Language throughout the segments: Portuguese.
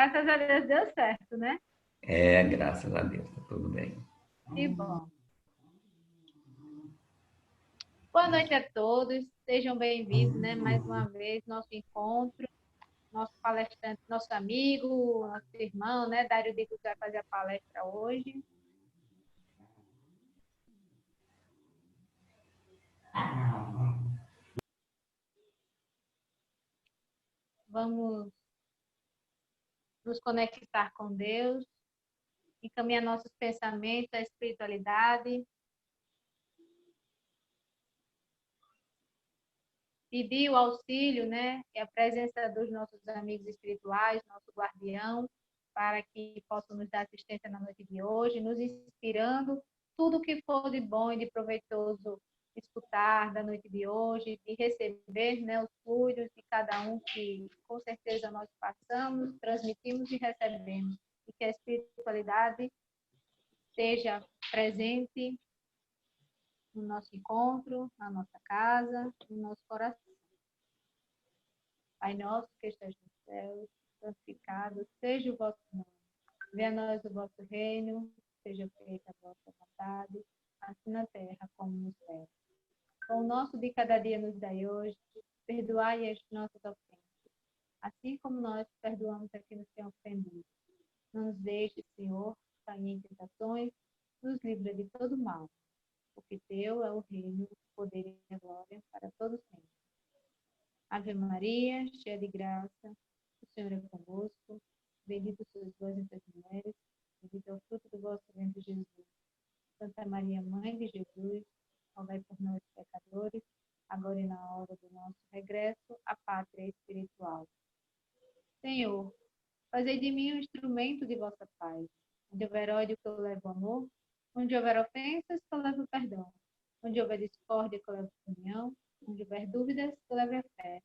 Graças a Deus deu certo, né? Graças a Deus, tá tudo bem. Que bom. Boa noite a todos, sejam bem-vindos, né? Mais uma vez, nosso encontro, nosso palestrante, nosso amigo, nosso irmão, né? Dário Dico vai fazer a palestra hoje. Vamos nos conectar com Deus, encaminhar nossos pensamentos à espiritualidade, pedir o auxílio, né, e a presença dos nossos amigos espirituais, nosso guardião, para que possam nos dar assistência na noite de hoje, nos inspirando tudo que for de bom e de proveitoso escutar da noite de hoje, de receber, né, os fluidos de cada um que com certeza nós passamos, transmitimos e recebemos, e que a espiritualidade esteja presente no nosso encontro, na nossa casa, no nosso coração. Pai nosso que estás no céu, santificado seja o vosso nome. Venha a nós o vosso reino, seja feita a vossa vontade, assim na terra como no céu. O nosso de cada dia nos dai hoje, perdoai as nossas ofensas, assim como nós perdoamos a quem nos tem ofendido. Não nos deixe, Senhor, cair em tentações, nos livra de todo mal, porque teu é o reino, o poder e a glória para todos sempre. Ave Maria, cheia de graça, o Senhor é convosco, bendita sois vós entre as mulheres, bendito é o fruto do vosso ventre, Jesus. Santa Maria, Mãe de Jesus, rogai por nós, pecadores, agora e na hora do nosso regresso à pátria espiritual. Senhor, fazei de mim um instrumento de vossa paz. Onde houver ódio, que eu levo amor. Onde houver ofensas, que eu levo perdão. Onde houver discórdia, que eu levo comunhão. Onde houver dúvidas, que eu leve a fé.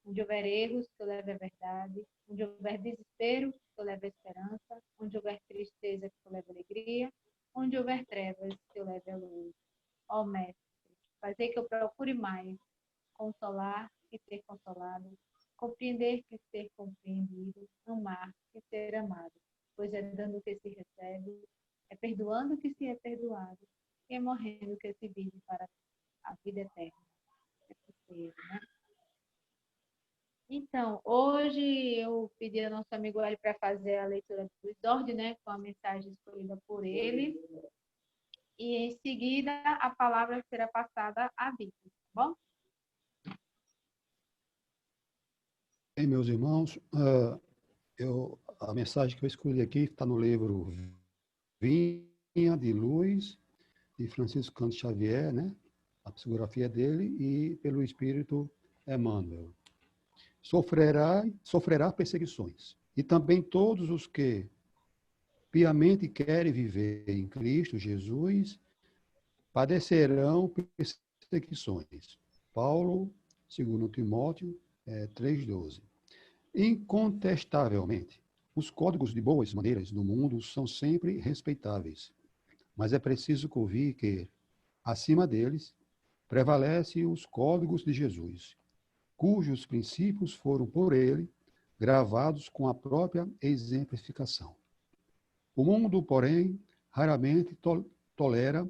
Onde houver erros, que eu leve a verdade. Onde houver desespero, que eu leve a esperança. Onde houver tristeza, que eu leve a alegria. Onde houver trevas, que eu leve a luz. Ó Mestre, fazer que eu procure mais consolar e ser consolado, compreender que ser compreendido, amar que ser amado, pois é dando que se recebe, é perdoando que se é perdoado, e é morrendo que se vive para a vida eterna. É possível, né? Então, hoje eu pedi ao nosso amigo Hélio para fazer a leitura do exórdio, né, com a mensagem escolhida por ele, e em seguida a palavra será passada a Vitor, tá bom? Bem, meus irmãos, a mensagem que eu escolhi aqui está no livro Vinha de Luz, de Francisco Cândido Xavier, né? A psicografia dele, e pelo Espírito Emmanuel. Sofrerá perseguições. E também todos os que piamente querem viver em Cristo Jesus padecerão perseguições. Paulo, 2 Timóteo 3,12. Incontestavelmente, os códigos de boas maneiras no mundo são sempre respeitáveis, mas é preciso convir que, acima deles, prevalecem os códigos de Jesus, cujos princípios foram por ele gravados com a própria exemplificação. O mundo, porém, raramente tolera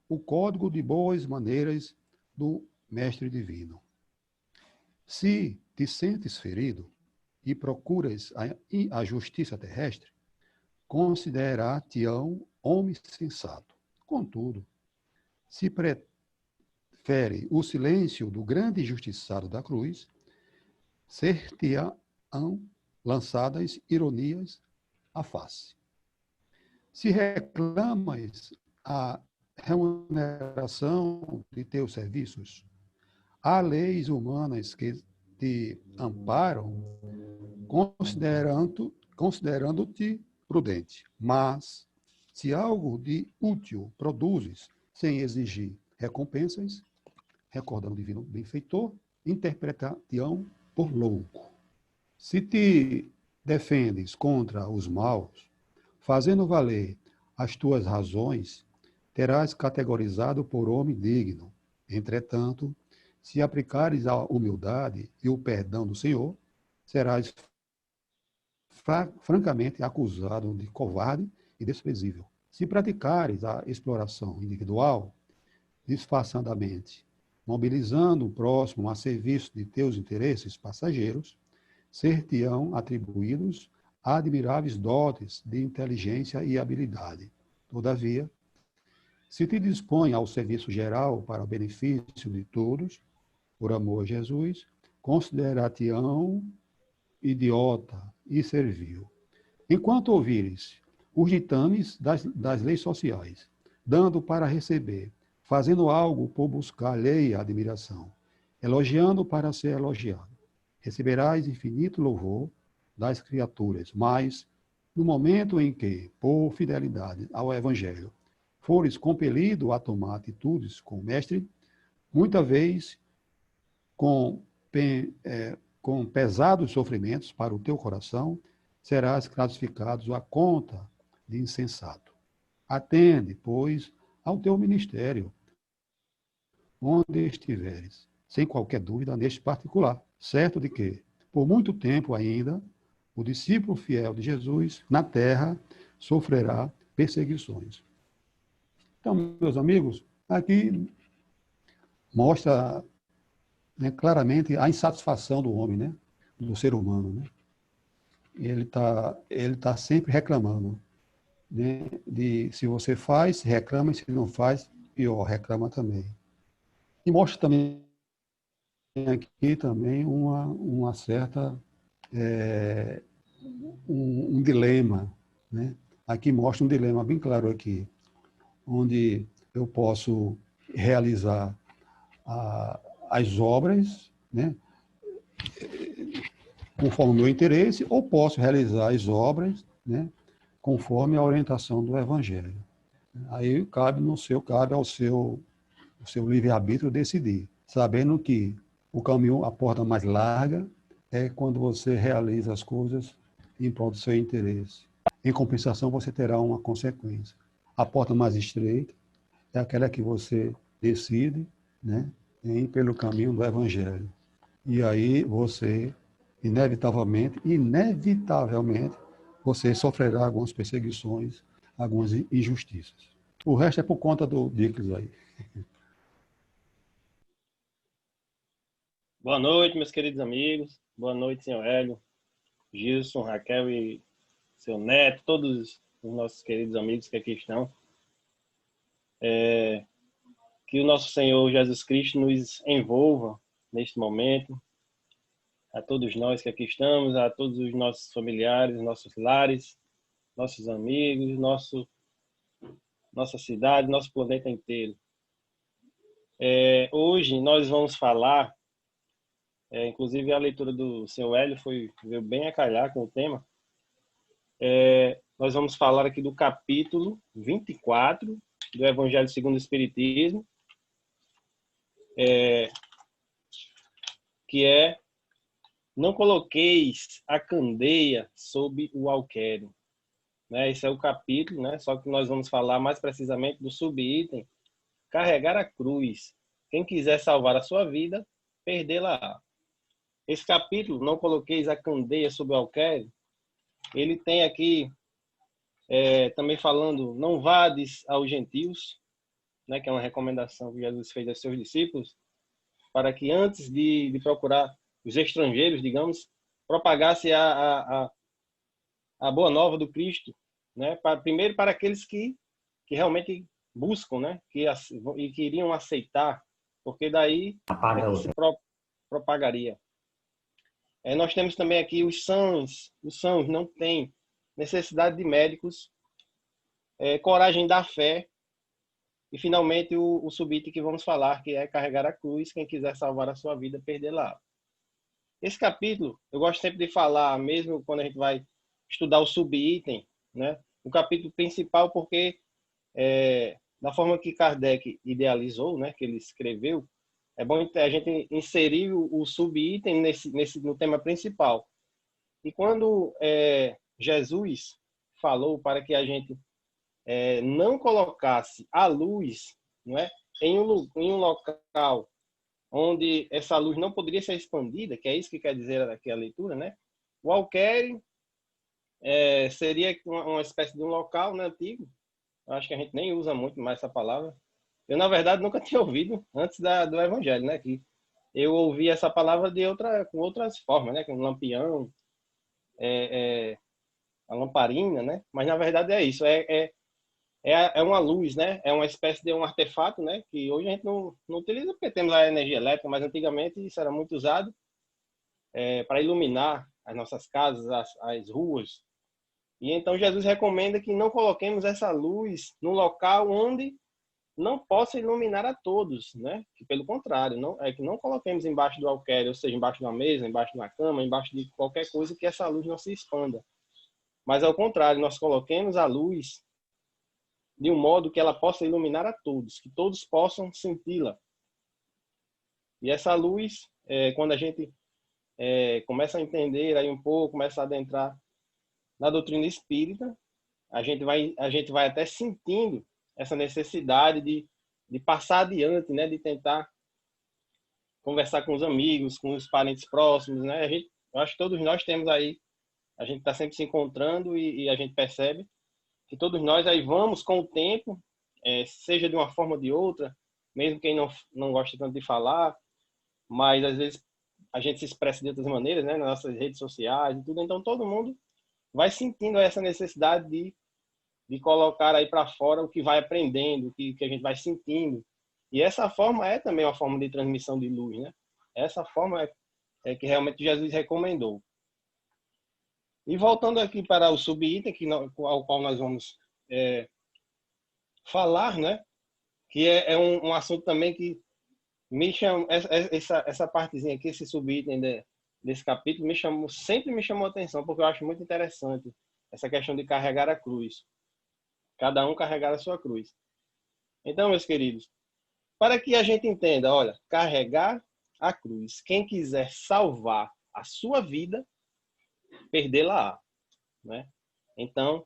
o código de boas maneiras do Mestre Divino. Se te sentes ferido e procuras a justiça terrestre, considerar-te-ão homem sensato. Contudo, se prefere o silêncio do grande justiçado da cruz, ser-te-ão lançadas ironias à face. Se reclamas a remuneração de teus serviços, há leis humanas que te amparam, considerando-te prudente. Mas, se algo de útil produzes sem exigir recompensas, recordando o divino benfeitor, interpretar-te-ão por louco. Se te defendes contra os maus, fazendo valer as tuas razões, terás categorizado por homem digno. Entretanto, se aplicares a humildade e o perdão do Senhor, serás francamente acusado de covarde e desprezível. Se praticares a exploração individual, disfarçadamente, mobilizando o próximo a serviço de teus interesses passageiros, ser-te-ão atribuídos admiráveis dotes de inteligência e habilidade. Todavia, se te dispõe ao serviço geral para o benefício de todos, por amor a Jesus, considerar-te-ão idiota e servil. Enquanto ouvires os ditames das leis sociais, dando para receber, fazendo algo por buscar alheia admiração, elogiando para ser elogiado, receberás infinito louvor das criaturas, mas, no momento em que, por fidelidade ao Evangelho, fores compelido a tomar atitudes com o Mestre, muita vez com pesados sofrimentos para o teu coração, serás classificado à conta de insensato. Atende, pois, ao teu ministério, onde estiveres, sem qualquer dúvida neste particular, certo de que, por muito tempo ainda, o discípulo fiel de Jesus, na terra, sofrerá perseguições. Então, meus amigos, aqui mostra, né, claramente a insatisfação do homem, né, do ser humano, né? Ele tá sempre reclamando, né, de se você faz, reclama, e se não faz, pior, reclama também. E mostra também aqui também uma certa um dilema, né? Aqui mostra um dilema bem claro aqui, onde eu posso realizar as obras, né, conforme o meu interesse, ou posso realizar as obras, né, conforme a orientação do Evangelho. Aí cabe ao seu livre-arbítrio decidir, sabendo que o caminho, a porta mais larga, é quando você realiza as coisas em prol do seu interesse. Em compensação, você terá uma consequência. A porta mais estreita é aquela que você decide, né, ir pelo caminho do Evangelho. E aí você, inevitavelmente, você sofrerá algumas perseguições, algumas injustiças. O resto é por conta do Dicles aí. Boa noite, meus queridos amigos. Boa noite, senhor Hélio, Gilson, Raquel e seu neto, todos os nossos queridos amigos que aqui estão. Que o nosso Senhor Jesus Cristo nos envolva neste momento, a todos nós que aqui estamos, a todos os nossos familiares, nossos lares, nossos amigos, nossa cidade, nosso planeta inteiro. Hoje nós vamos falar, inclusive a leitura do senhor Hélio veio bem a calhar com o tema. Nós vamos falar aqui do capítulo 24 do Evangelho segundo o Espiritismo, que é: não coloqueis a candeia sob o alqueire. Né? Esse é o capítulo, né? Só que nós vamos falar mais precisamente do subitem: carregar a cruz. Quem quiser salvar a sua vida, perdê-la. Esse capítulo, não coloqueis a candeia sob o alqueire, ele tem aqui também falando: não vades aos gentios, né? Que é uma recomendação que Jesus fez aos seus discípulos, para que antes de procurar os estrangeiros, digamos, propagasse a boa nova do Cristo, né? Primeiro para aqueles que realmente buscam, né? E que iriam aceitar, porque daí se propagaria. Nós temos também aqui os sãos não têm necessidade de médicos, coragem da fé, e finalmente o subitem que vamos falar, que é carregar a cruz. Quem quiser salvar a sua vida, perdê-la. Esse capítulo, eu gosto sempre de falar, mesmo quando a gente vai estudar o subitem, né? O capítulo principal, porque da forma que Kardec idealizou, né, que ele escreveu, é bom a gente inserir o subitem no tema principal. E quando Jesus falou para que a gente não colocasse a luz, não é, em um local onde essa luz não poderia ser expandida, que é isso que quer dizer aqui a leitura, né? O alqueire seria uma espécie de um local, né, antigo. Eu acho que a gente nem usa muito mais essa palavra. Eu, na verdade, nunca tinha ouvido antes do Evangelho, né? Que eu ouvi essa palavra com outras formas, né? Com lampião, a lamparina, né? Mas, na verdade, é isso. É uma luz, né? É uma espécie de um artefato, né? Que hoje a gente não utiliza porque temos a energia elétrica, mas antigamente isso era muito usado para iluminar as nossas casas, as ruas. E então Jesus recomenda que não coloquemos essa luz num local onde não possa iluminar a todos, né? Que pelo contrário, que não coloquemos embaixo do alqueire, ou seja, embaixo de uma mesa, embaixo de uma cama, embaixo de qualquer coisa que essa luz não se expanda. Mas ao contrário, nós coloquemos a luz de um modo que ela possa iluminar a todos, que todos possam senti-la. E essa luz, quando a gente começa a entender aí um pouco, começa a adentrar na doutrina espírita, a gente vai até sentindo essa necessidade de passar adiante, né? De tentar conversar com os amigos, com os parentes próximos, né? Eu acho que todos nós temos aí, a gente está sempre se encontrando e a gente percebe que todos nós aí vamos com o tempo, seja de uma forma ou de outra, mesmo quem não gosta tanto de falar, mas às vezes a gente se expressa de outras maneiras, né? Nas nossas redes sociais e tudo, então todo mundo vai sentindo essa necessidade de colocar aí para fora o que vai aprendendo, o que a gente vai sentindo. E essa forma é também uma forma de transmissão de luz, né? Essa forma é que realmente Jesus recomendou. E voltando aqui para o subitem, ao qual nós vamos falar, né? Que é um assunto também que me chama, essa partezinha aqui, esse subitem desse capítulo, sempre me chamou a atenção, porque eu acho muito interessante essa questão de carregar a cruz. Cada um carregar a sua cruz. Então, meus queridos, para que a gente entenda, olha, carregar a cruz. Quem quiser salvar a sua vida, perdê-la-á, né? Então,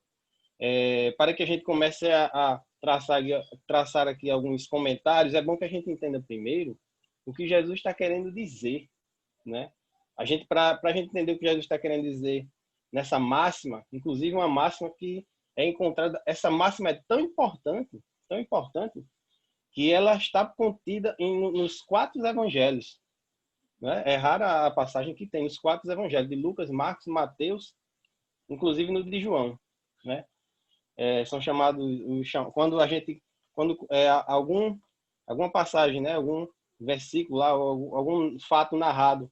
para que a gente comece a traçar aqui alguns comentários, é bom que a gente entenda primeiro o que Jesus está querendo dizer, né? Para a gente entender o que Jesus está querendo dizer nessa máxima, inclusive uma máxima que é encontrada, essa máxima é tão importante, que ela está contida nos 4 evangelhos, né? É rara a passagem que tem os 4 evangelhos, de Lucas, Marcos, Mateus, inclusive no de João, né? São chamados, quando alguma passagem, né? Algum versículo lá, algum fato narrado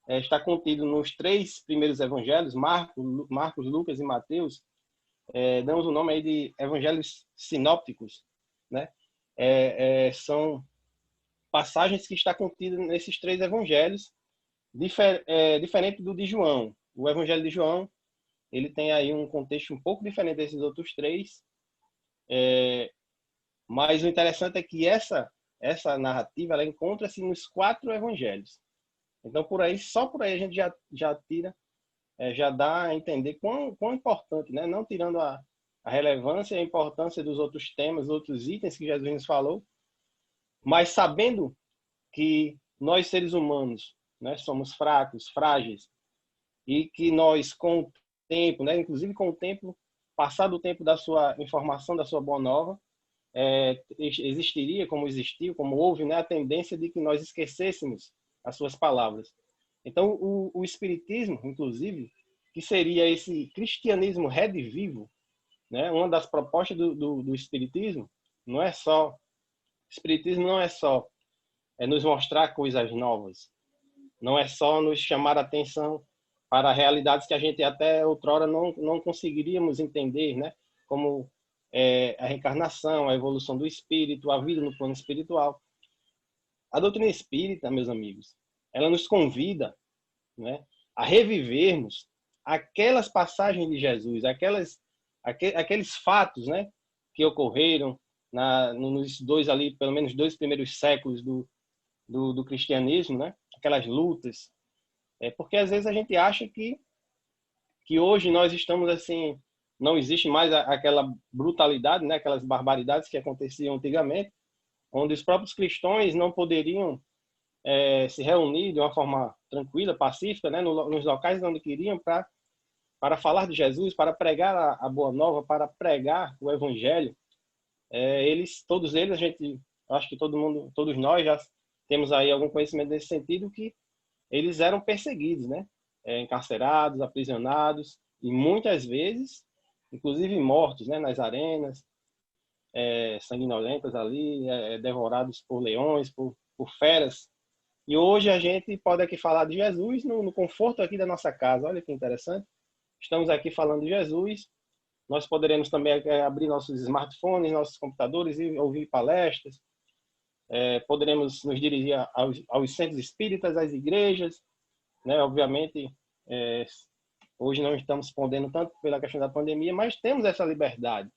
está contido nos 3 primeiros evangelhos, Marcos, Lucas e Mateus, damos o nome aí de evangelhos sinópticos, né? São passagens que está contida nesses 3 evangelhos, diferente do de João. O evangelho de João, ele tem aí um contexto um pouco diferente desses outros 3, mas o interessante é que essa narrativa, ela encontra-se nos 4 evangelhos. Então, só por aí a gente já tira, já dá a entender quão importante, né? Não tirando a relevância e a importância dos outros temas, outros itens que Jesus nos falou, mas sabendo que nós, seres humanos, né, somos fracos, frágeis, e que nós, com o tempo, né, inclusive com o tempo, passado o tempo da sua informação, da sua boa nova, existiria, como existiu, como houve, né, a tendência de que nós esquecêssemos as suas palavras. Então, o Espiritismo, inclusive, que seria esse cristianismo redivivo, né? Uma das propostas do Espiritismo não é só... Espiritismo não é só nos mostrar coisas novas, não é só nos chamar a atenção para realidades que a gente até outrora não conseguiríamos entender, né? Como a reencarnação, a evolução do espírito, a vida no plano espiritual. A doutrina espírita, meus amigos, ela nos convida, né, a revivermos aquelas passagens de Jesus, aqueles fatos, né, que ocorreram nos pelo menos 2 primeiros séculos do cristianismo, né, aquelas lutas. Porque às vezes a gente acha que hoje nós estamos assim, não existe mais aquela brutalidade, né, aquelas barbaridades que aconteciam antigamente, onde os próprios cristãos não poderiam se reunir de uma forma tranquila, pacífica, né, nos locais onde queriam, para para falar de Jesus, para pregar a boa nova, para pregar o evangelho, todos eles, a gente, acho que todos nós já temos aí algum conhecimento nesse sentido, que eles eram perseguidos, né? Encarcerados, aprisionados, e muitas vezes, inclusive mortos, né? Nas arenas, sanguinolentas ali, devorados por leões, por feras. E hoje a gente pode aqui falar de Jesus no conforto aqui da nossa casa. Olha que interessante. Estamos aqui falando de Jesus. Nós poderemos também abrir nossos smartphones, nossos computadores e ouvir palestras. Poderemos nos dirigir aos centros espíritas, às igrejas, né? Obviamente, hoje não estamos podendo tanto pela questão da pandemia, mas temos essa liberdade.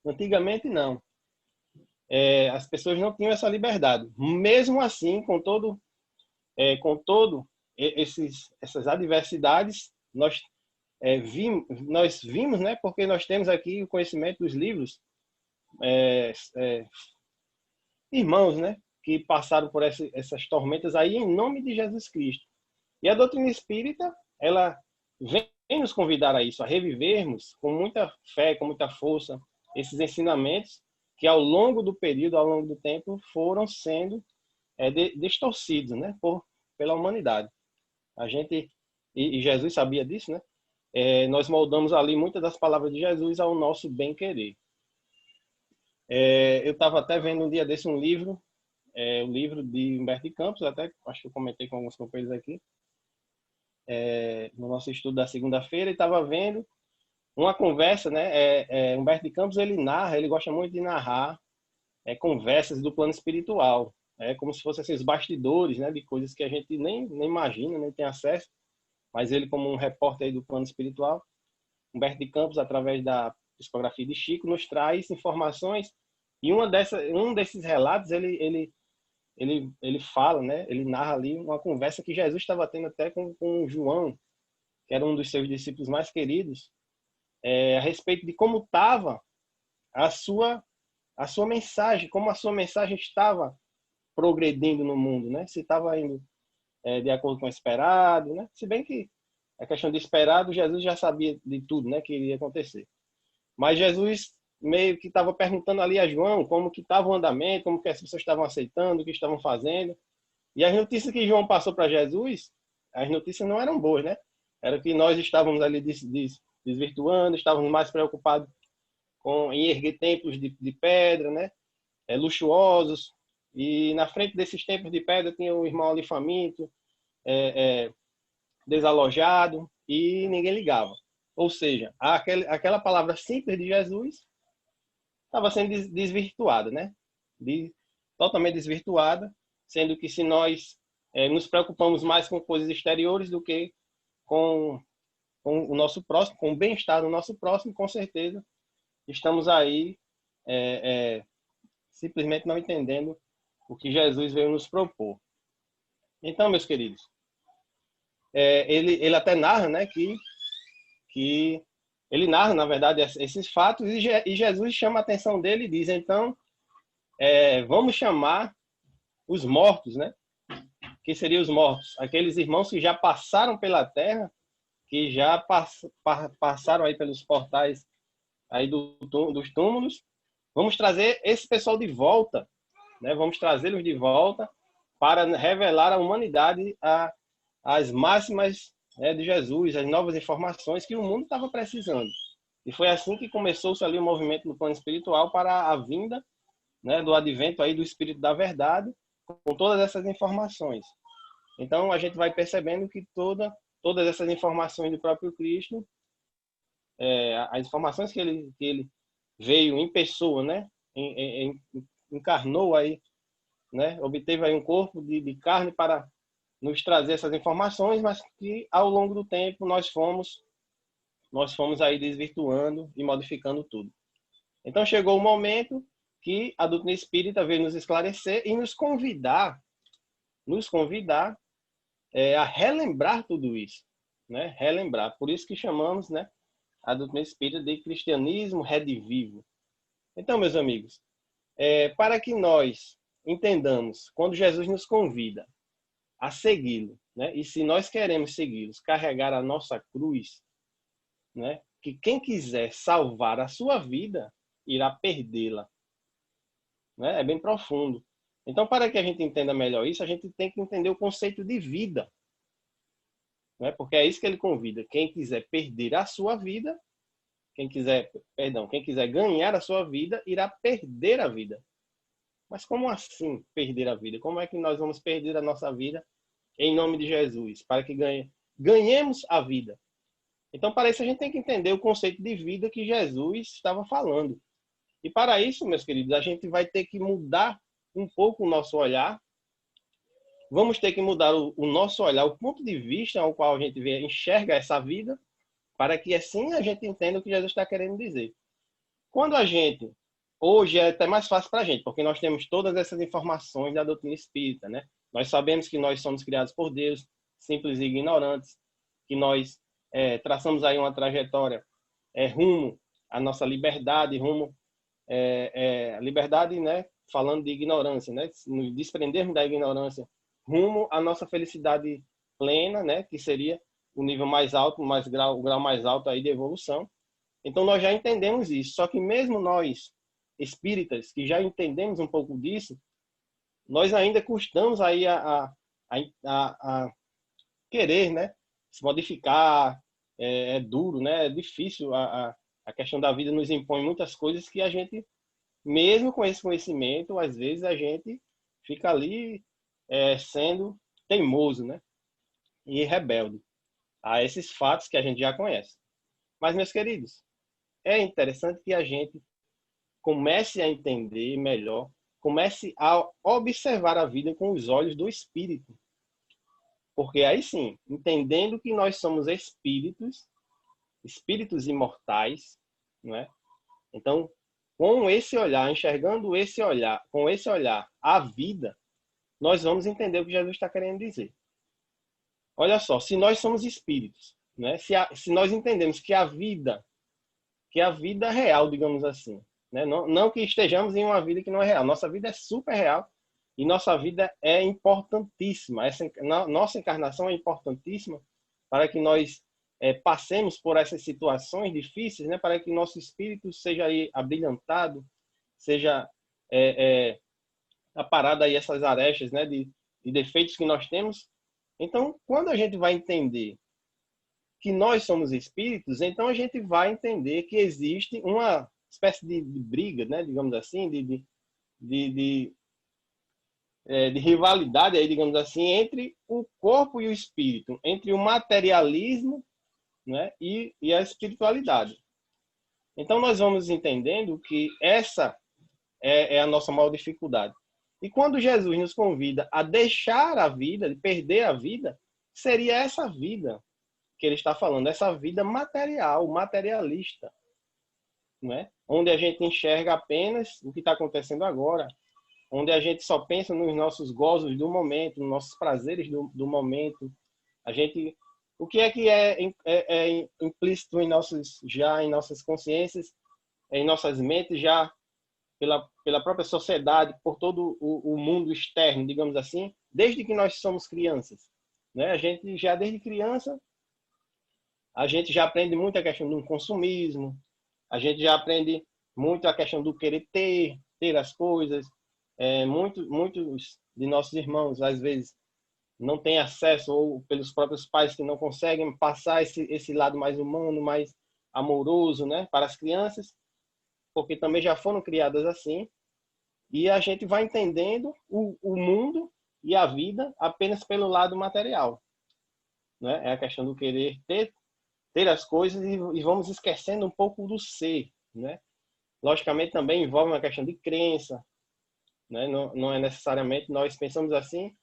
Antigamente, não. As pessoas não tinham essa liberdade. Mesmo assim, com todo essas adversidades, nós vimos, né? Porque nós temos aqui o conhecimento dos livros, irmãos, né? Que passaram por essas tormentas aí em nome de Jesus Cristo. E a doutrina espírita, ela vem nos convidar a isso, a revivermos com muita fé, com muita força, esses ensinamentos que ao longo do período, ao longo do tempo, foram sendo distorcidos, né? Pela humanidade. A gente, e Jesus sabia disso, né? Nós moldamos ali muitas das palavras de Jesus ao nosso bem-querer. Eu estava até vendo um dia desse um livro, o livro de Humberto de Campos, até acho que eu comentei com alguns companheiros aqui, no nosso estudo da segunda-feira, e estava vendo uma conversa, né? Humberto de Campos, ele gosta muito de narrar conversas do plano espiritual, como se fossem assim, os bastidores, né? De coisas que a gente nem imagina, nem tem acesso, mas ele, como um repórter aí do plano espiritual, Humberto de Campos, através da psicografia de Chico, nos traz informações, e um desses relatos, ele fala, né? Ele narra ali uma conversa que Jesus estava tendo até com João, que era um dos seus discípulos mais queridos, a respeito de como estava a sua mensagem, como a sua mensagem estava progredindo no mundo, né? Se estava indo de acordo com o esperado, né? Se bem que a questão de esperado, Jesus já sabia de tudo, né? Que iria acontecer. Mas Jesus meio que estava perguntando ali a João como que estava o andamento, como que as pessoas estavam aceitando, o que estavam fazendo. E as notícias que João passou para Jesus, as notícias não eram boas, né? Era que nós estávamos ali desvirtuando, estávamos mais preocupados em erguer templos de pedra, né? Luxuosos. E na frente desses templos de pedra tinha um irmão ali faminto, desalojado, e ninguém ligava. Ou seja, aquela palavra simples de Jesus estava sendo desvirtuada, né? Totalmente desvirtuada, sendo que se nós nos preocupamos mais com coisas exteriores do que com o nosso próximo, com o bem-estar do nosso próximo, com certeza estamos aí simplesmente não entendendo o que Jesus veio nos propor. Então, meus queridos, ele até narra, né, que ele narra, na verdade, esses fatos, e Jesus chama a atenção dele e diz, então, vamos chamar os mortos, né? Que seriam os mortos? Aqueles irmãos que já passaram pela terra, que já passaram aí pelos portais aí dos túmulos. Vamos trazer esse pessoal de volta, né? Vamos trazê-los de volta para revelar à humanidade as máximas de Jesus, as novas informações que o mundo estava precisando. E foi assim que começou-se ali o movimento no plano espiritual para a vinda, né, do advento aí do Espírito da Verdade, com todas essas informações. Então, a gente vai percebendo que todas essas informações do próprio Cristo, as informações que ele veio em pessoa, né, encarnou aí, né, obteve aí um corpo de carne para nos trazer essas informações, mas que ao longo do tempo nós fomos aí desvirtuando e modificando tudo. Então chegou o momento que a doutrina espírita veio nos esclarecer e nos convidar a relembrar tudo isso, né? Relembrar. Por isso que chamamos, né, a doutrina espírita de cristianismo redivivo. Então, meus amigos, para que nós entendamos, quando Jesus nos convida a segui-lo, né? E se nós queremos segui-los, carregar a nossa cruz, né? Que quem quiser salvar a sua vida, irá perdê-la. Né? É bem profundo. Então, para que a gente entenda melhor isso, a gente tem que entender o conceito de vida. Né? Porque é isso que ele convida. Quem quiser perder a sua vida, quem quiser ganhar a sua vida, irá perder a vida. Mas como assim perder a vida? Como é que nós vamos perder a nossa vida em nome de Jesus? Para que ganhemos a vida. Então, para isso, a gente tem que entender o conceito de vida que Jesus estava falando. E para isso, meus queridos, a gente vai ter que mudar um pouco o nosso olhar. Vamos ter que mudar o nosso olhar, o ponto de vista ao qual a gente enxerga essa vida, para que assim a gente entenda o que Jesus está querendo dizer. Quando a gente, hoje é até mais fácil para a gente, porque nós temos todas essas informações da doutrina espírita, né? Nós sabemos que nós somos criados por Deus, simples e ignorantes, que nós traçamos aí uma trajetória rumo à nossa liberdade, rumo à liberdade, né? Falando de ignorância, né? Nos desprendermos da ignorância, rumo à nossa felicidade plena, né? Que seria o nível mais alto, o grau mais alto aí de evolução. Então nós já entendemos isso. Só que mesmo nós espíritas que já entendemos um pouco disso, nós ainda custamos aí a querer, né? Se modificar. É duro, né? É difícil. A questão da vida nos impõe muitas coisas que a gente, mesmo com esse conhecimento, às vezes a gente fica ali sendo teimoso, né? E rebelde a esses fatos que a gente já conhece. Mas, meus queridos, é interessante que a gente comece a entender melhor, comece a observar a vida com os olhos do espírito. Porque aí sim, entendendo que nós somos espíritos imortais, não é? Então, com esse olhar, enxergando esse olhar, com esse olhar, a vida, nós vamos entender o que Jesus está querendo dizer. Olha só, se nós somos espíritos, né? Se nós entendemos que a vida real, digamos assim, né? Não que estejamos em uma vida que não é real, nossa vida é super real e nossa vida é importantíssima. Nossa encarnação é importantíssima para que nós passemos por essas situações difíceis, né? Para que nosso espírito seja aí abrilhantado, seja aparado aí essas arestas, né? De defeitos que nós temos. Então, quando a gente vai entender que nós somos espíritos, então a gente vai entender que existe uma espécie de briga, né? Digamos assim, de rivalidade, aí, digamos assim, entre o corpo e o espírito, entre o materialismo, né? e a espiritualidade. Então, nós vamos entendendo que essa é a nossa maior dificuldade. E quando Jesus nos convida a deixar a vida, de perder a vida, seria essa vida que ele está falando, essa vida material, materialista, né? Onde a gente enxerga apenas o que está acontecendo agora, onde a gente só pensa nos nossos gozos do momento, nos nossos prazeres do momento. O que é implícito em nossas consciências, em nossas mentes, já pela própria sociedade, por todo o mundo externo, digamos assim, desde que nós somos crianças, né? A gente já desde criança a gente já aprende muito a questão do consumismo, a gente já aprende muito a questão do querer ter as coisas. Muitos de nossos irmãos, às vezes, não têm acesso, ou pelos próprios pais que não conseguem passar esse lado mais humano, mais amoroso, né, para as crianças, porque também já foram criadas assim. E a gente vai entendendo o mundo e a vida apenas pelo lado material, né? É a questão do querer ter as coisas e vamos esquecendo um pouco do ser, né? Logicamente também envolve uma questão de crença, né? Não é necessariamente nós pensamos assim,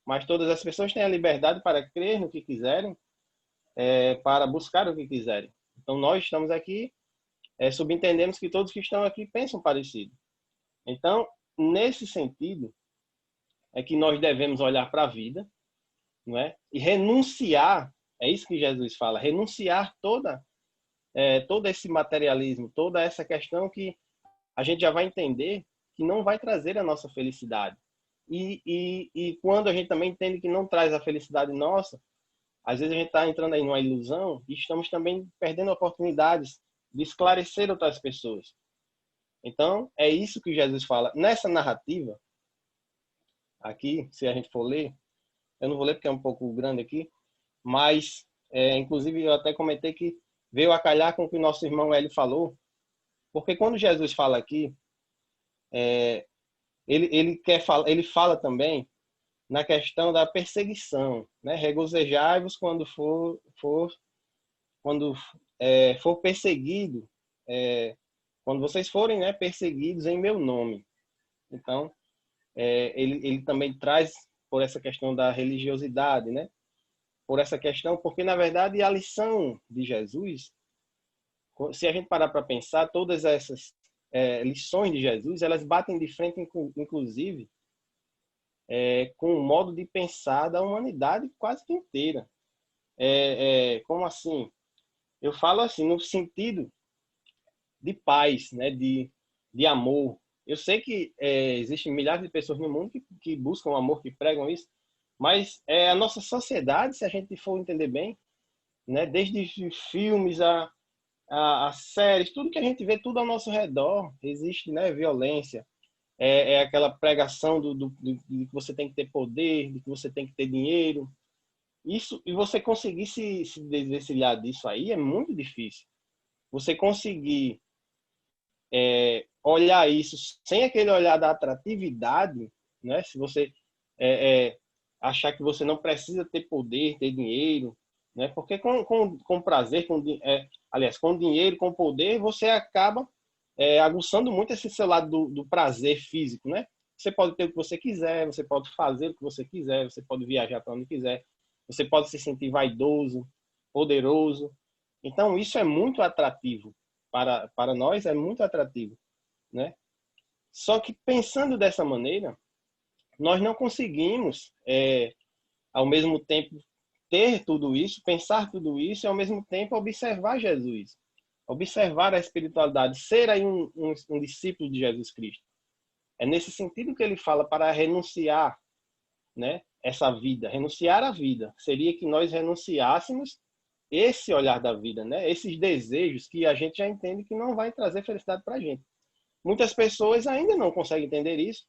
mas todas as pessoas têm a liberdade para crer no que quiserem, para buscar o que quiserem. Então nós estamos aqui, subentendemos que todos que estão aqui pensam parecido. Então, nesse sentido, é que nós devemos olhar para a vida, não é? E renunciar, é isso que Jesus fala, renunciar todo esse materialismo, toda essa questão que a gente já vai entender que não vai trazer a nossa felicidade. E quando a gente também entende que não traz a felicidade nossa, às vezes a gente está entrando aí numa ilusão e estamos também perdendo oportunidades de esclarecer outras pessoas. Então, é isso que Jesus fala. Nessa narrativa, aqui, se a gente for ler, eu não vou ler porque é um pouco grande aqui, mas, inclusive, eu até comentei que veio a calhar com o que o nosso irmão Hélio falou, porque quando Jesus fala aqui, ele fala também na questão da perseguição, né? Regozijai-vos quando for perseguido, quando vocês forem, né, perseguidos em meu nome. Então, ele também traz por essa questão da religiosidade, né? Por essa questão, porque na verdade a lição de Jesus, se a gente parar para pensar, todas essas lições de Jesus, elas batem de frente, inclusive, com o modo de pensar da humanidade quase que inteira. Como assim? Eu falo assim, no sentido de paz, né? de amor. Eu sei que existem milhares de pessoas no mundo que buscam amor, que pregam isso, mas a nossa sociedade, se a gente for entender bem, né? Desde filmes a séries, tudo que a gente vê, tudo ao nosso redor, existe, né? Violência. Aquela pregação de que você tem que ter poder, de que você tem que ter dinheiro. Isso, e você conseguir se desvencilhar disso aí é muito difícil. Você conseguir olhar isso sem aquele olhar da atratividade, né? Se você achar que você não precisa ter poder, ter dinheiro, né? Porque com prazer, aliás, com dinheiro, com poder, você acaba aguçando muito esse seu lado do prazer físico, né? Você pode ter o que você quiser, você pode fazer o que você quiser, você pode viajar para onde quiser, você pode se sentir vaidoso, poderoso. Então, isso é muito atrativo. Para nós, é muito atrativo, né? Só que, pensando dessa maneira, nós não conseguimos, ao mesmo tempo, ter tudo isso, pensar tudo isso, e, ao mesmo tempo, observar Jesus. Observar a espiritualidade, ser aí um discípulo de Jesus Cristo. É nesse sentido que ele fala para renunciar, né, essa vida, renunciar à vida. Seria que nós renunciássemos esse olhar da vida, né, esses desejos que a gente já entende que não vai trazer felicidade para a gente. Muitas pessoas ainda não conseguem entender isso,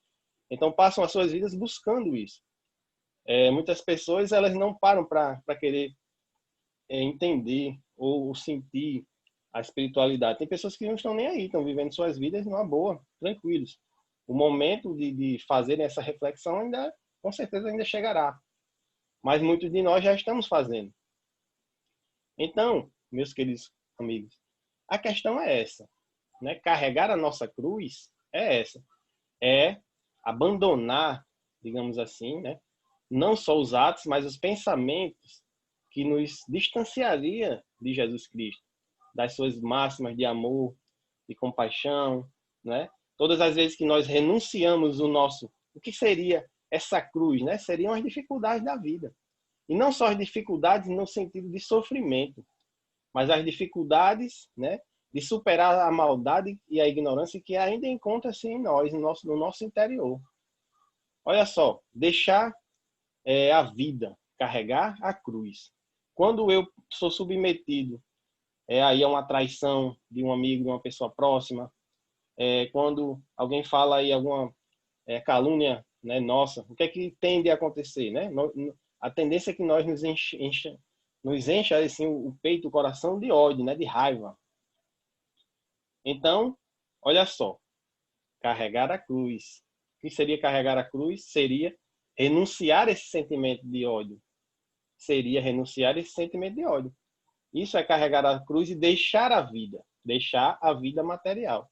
então passam as suas vidas buscando isso. Muitas pessoas elas não param para querer entender ou sentir a espiritualidade. Tem pessoas que não estão nem aí, estão vivendo suas vidas numa boa, tranquilos. O momento de fazerem essa reflexão ainda, com certeza, ainda chegará. Mas muitos de nós já estamos fazendo. Então, meus queridos amigos, a questão é essa, né? Carregar a nossa cruz é essa. É abandonar, digamos assim, né? Não só os atos, mas os pensamentos que nos distanciaria de Jesus Cristo, das suas máximas de amor, de compaixão, né? Todas as vezes que nós renunciamos o que seria essa cruz, né? Seriam as dificuldades da vida. E não só as dificuldades no sentido de sofrimento, mas as dificuldades, né, de superar a maldade e a ignorância que ainda encontra-se em nós, no nosso interior. Olha só, deixar a vida, carregar a cruz. Quando eu sou submetido aí a uma traição de um amigo, de uma pessoa próxima, quando alguém fala aí alguma calúnia, né, nossa, o que é que tende a acontecer, né? A tendência é que nós nos encha assim, o peito, o coração de ódio, né, de raiva. Então, olha só, carregar a cruz. O que seria carregar a cruz? Seria renunciar esse sentimento de ódio. Seria renunciar esse sentimento de ódio. Isso é carregar a cruz e deixar a vida material,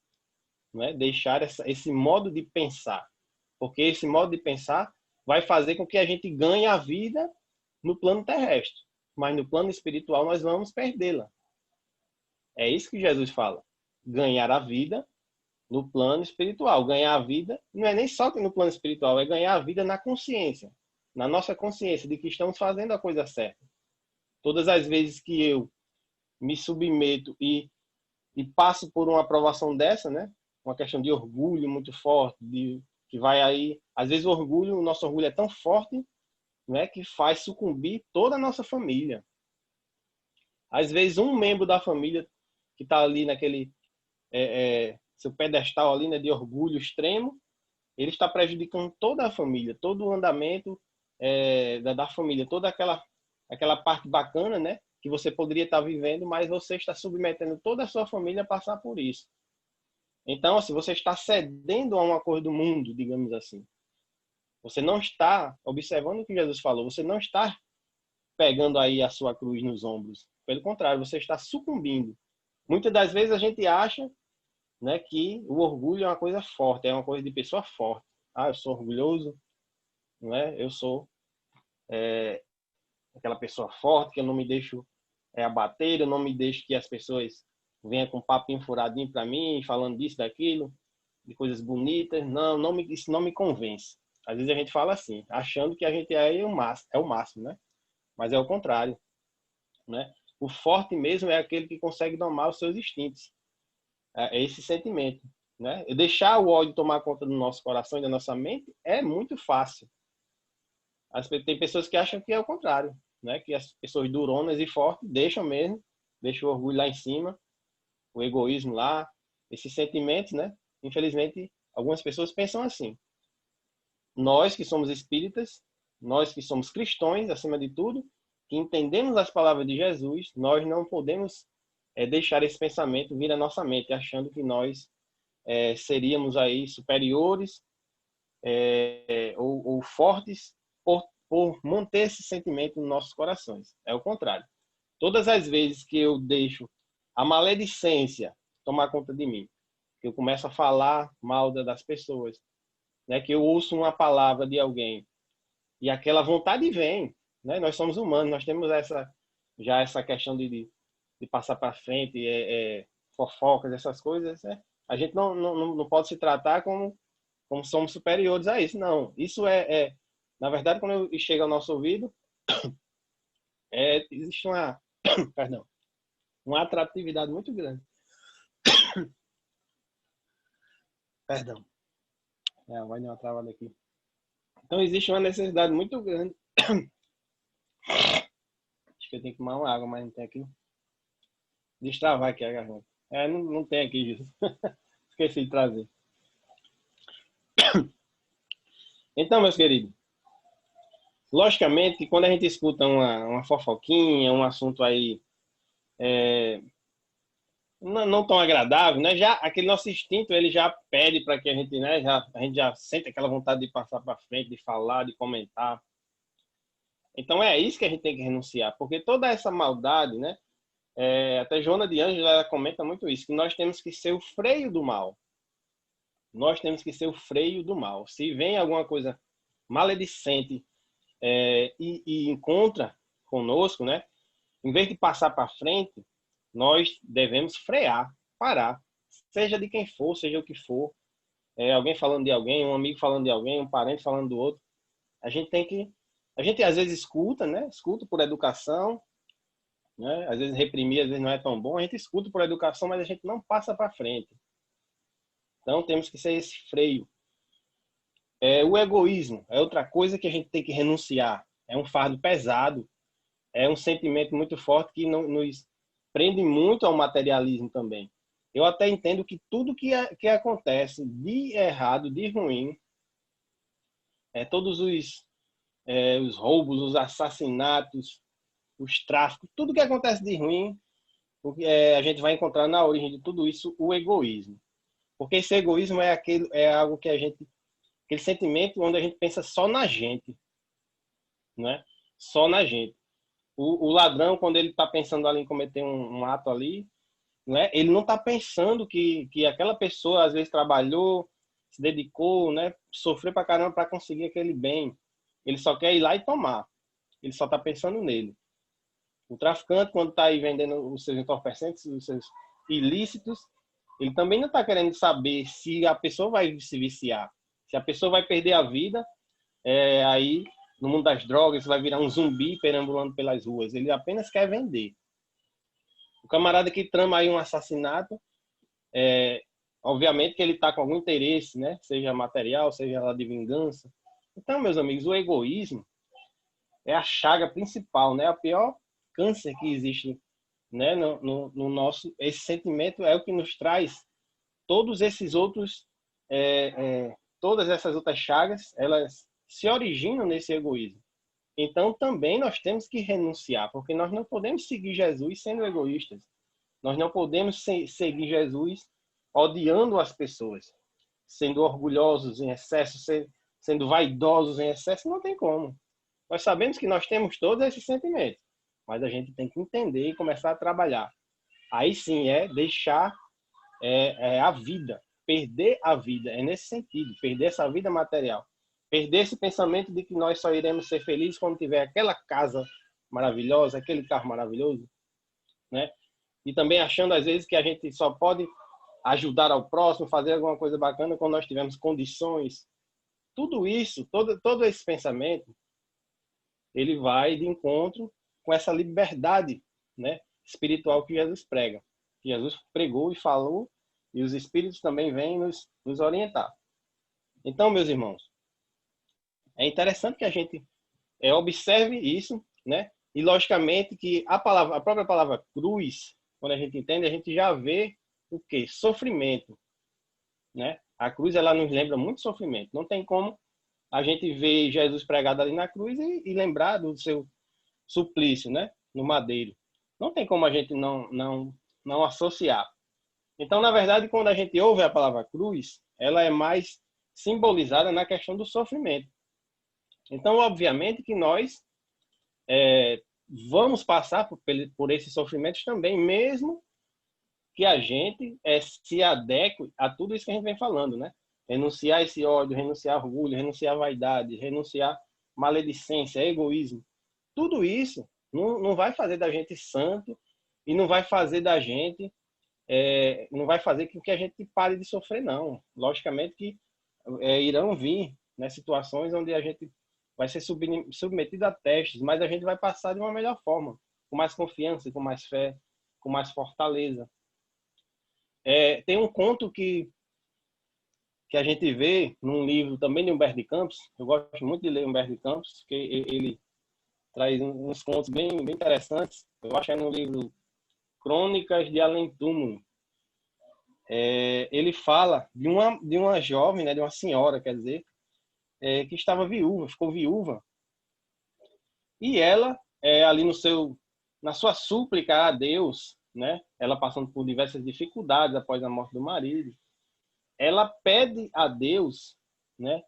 né? Deixar esse modo de pensar, porque esse modo de pensar vai fazer com que a gente ganhe a vida no plano terrestre, mas no plano espiritual nós vamos perdê-la. É isso que Jesus fala, ganhar a vida no plano espiritual. Ganhar a vida não é nem só no plano espiritual, é ganhar a vida na consciência, na nossa consciência de que estamos fazendo a coisa certa. Todas as vezes que eu me submeto e passo por uma aprovação dessa, né? Uma questão de orgulho muito forte, que vai aí, às vezes o nosso orgulho é tão forte né, que faz sucumbir toda a nossa família. Às vezes, um membro da família que está ali naquele seu pedestal ali, né, de orgulho extremo, ele está prejudicando toda a família, todo o andamento da família, toda aquela parte bacana, né, que você poderia estar vivendo, mas você está submetendo toda a sua família a passar por isso. Então, assim, você está cedendo a uma coisa do mundo, digamos assim. Você não está observando o que Jesus falou, você não está pegando aí a sua cruz nos ombros. Pelo contrário, você está sucumbindo. Muitas das vezes a gente acha, né, que o orgulho é uma coisa forte, é uma coisa de pessoa forte. Ah, eu sou orgulhoso, não é? Eu sou aquela pessoa forte que eu não me deixo abater, eu não me deixo que as pessoas venham com um papinho furadinho para mim, falando disso, daquilo, de coisas bonitas. Não, isso não me convence. Às vezes a gente fala assim, achando que a gente é o máximo, né? Mas é o contrário, né? O forte mesmo é aquele que consegue domar os seus instintos. É esse sentimento, né? E deixar o ódio tomar conta do nosso coração e da nossa mente é muito fácil. Tem pessoas que acham que é o contrário, né? Que as pessoas duronas e fortes deixam o orgulho lá em cima, o egoísmo lá, esses sentimentos, né? Infelizmente, algumas pessoas pensam assim. Nós que somos espíritas, nós que somos cristãos, acima de tudo, que entendemos as palavras de Jesus, nós não podemos deixar esse pensamento vir à nossa mente, achando que nós seríamos aí superiores ou fortes por manter esse sentimento nos nossos corações. É o contrário. Todas as vezes que eu deixo a maledicência tomar conta de mim, que eu começo a falar mal das pessoas, né, que eu ouço uma palavra de alguém e aquela vontade vem, né? Nós somos humanos, nós temos essa questão de passar para frente, fofocas, essas coisas, né? A gente não pode se tratar como somos superiores a isso, não. Isso na verdade, quando chega ao nosso ouvido, existe perdão, uma atratividade muito grande. Perdão. Vai dar uma travada aqui. Então, existe uma necessidade muito grande. Acho que eu tenho que tomar uma água, mas não tem aqui. Destravar aqui a garganta. Não tem aqui, Jesus. Esqueci de trazer. Então, meus queridos, logicamente que quando a gente escuta uma fofoquinha, um assunto aí não tão agradável, né? Já aquele nosso instinto, ele já pede para que a gente, né? A gente já sente aquela vontade de passar para frente, de falar, de comentar. Então é isso que a gente tem que renunciar, porque toda essa maldade, né? Até Joana de Ângeles, ela comenta muito isso, que nós temos que ser o freio do mal. Nós temos que ser o freio do mal. Se vem alguma coisa maledicente e encontra conosco, né? Em vez de passar para frente, nós devemos frear, parar. Seja de quem for, seja o que for. Alguém falando de alguém, um amigo falando de alguém, um parente falando do outro. A gente às vezes escuta, né? Escuta por educação, né? Às vezes reprimir, às vezes não é tão bom. A gente escuta por educação, mas a gente não passa para frente. Então temos que ser esse freio. O egoísmo é outra coisa que a gente tem que renunciar. É um fardo pesado, é um sentimento muito forte que nos prende muito ao materialismo também. Eu até entendo que tudo que acontece de errado, de ruim, todos os roubos, os assassinatos, os tráficos, tudo que acontece de ruim, a gente vai encontrar na origem de tudo isso o egoísmo. Porque esse egoísmo é algo que aquele sentimento onde a gente pensa só na gente, né? Só na gente. O ladrão, quando ele está pensando ali em cometer um ato ali, né? Ele não está pensando que aquela pessoa às vezes trabalhou, se dedicou, né? Sofreu pra caramba para conseguir aquele bem. Ele só quer ir lá e tomar. Ele só está pensando nele. O traficante, quando está aí vendendo os seus entorpecentes, os seus ilícitos, ele também não está querendo saber se a pessoa vai se viciar, se a pessoa vai perder a vida, aí no mundo das drogas vai virar um zumbi perambulando pelas ruas. Ele apenas quer vender. O camarada que trama aí um assassinato, obviamente que ele está com algum interesse, né? Seja material, seja lá de vingança. Então, meus amigos, o egoísmo é a chaga principal, né? A pior câncer que existe, né? No nosso, esse sentimento é o que nos traz todos esses outros, todas essas outras chagas, elas se originam nesse egoísmo. Então, também nós temos que renunciar, porque nós não podemos seguir Jesus sendo egoístas. Nós não podemos seguir Jesus odiando as pessoas, sendo orgulhosos em excesso, sendo vaidosos em excesso. Não tem como. Nós sabemos que nós temos todos esses sentimentos, mas a gente tem que entender e começar a trabalhar. Aí sim é deixar a vida, perder a vida. É nesse sentido, perder essa vida material. Perder esse pensamento de que nós só iremos ser felizes quando tiver aquela casa maravilhosa, aquele carro maravilhoso, né? E também achando, às vezes, que a gente só pode ajudar ao próximo, fazer alguma coisa bacana quando nós tivermos condições. Tudo isso, todo esse pensamento, ele vai de encontro com essa liberdade, né, espiritual que Jesus prega. Que Jesus pregou e falou, e os Espíritos também vêm nos orientar. Então, meus irmãos, é interessante que a gente observe isso, né? E, logicamente, que a própria palavra cruz, quando a gente entende, a gente já vê o quê? Sofrimento, né? A cruz, ela nos lembra muito sofrimento. Não tem como a gente ver Jesus pregado ali na cruz e lembrar do seu suplício, né? No madeiro. Não tem como a gente não associar. Então, na verdade, quando a gente ouve a palavra cruz, ela é mais simbolizada na questão do sofrimento. Então, obviamente que nós vamos passar por esses sofrimentos também, mesmo que a gente se adeque a tudo isso que a gente vem falando, né? Renunciar esse ódio, renunciar orgulho, renunciar vaidade, renunciar maledicência, egoísmo. Tudo isso não vai fazer da gente santo e não vai fazer da gente, não vai fazer com que a gente pare de sofrer, não. Logicamente que irão vir, né, situações onde a gente vai ser submetido a testes, mas a gente vai passar de uma melhor forma, com mais confiança, com mais fé, com mais fortaleza. Tem um conto que a gente vê num livro também de Humberto de Campos. Eu gosto muito de ler Humberto de Campos, porque ele traz uns contos bem interessantes. Eu acho que é no livro Crônicas de Além Túmulo. Ele fala de uma jovem, né, de uma senhora, quer dizer, que estava viúva, ficou viúva. E ela, ali na sua súplica a Deus, né, ela passando por diversas dificuldades após a morte do marido, ela pede a Deus, né,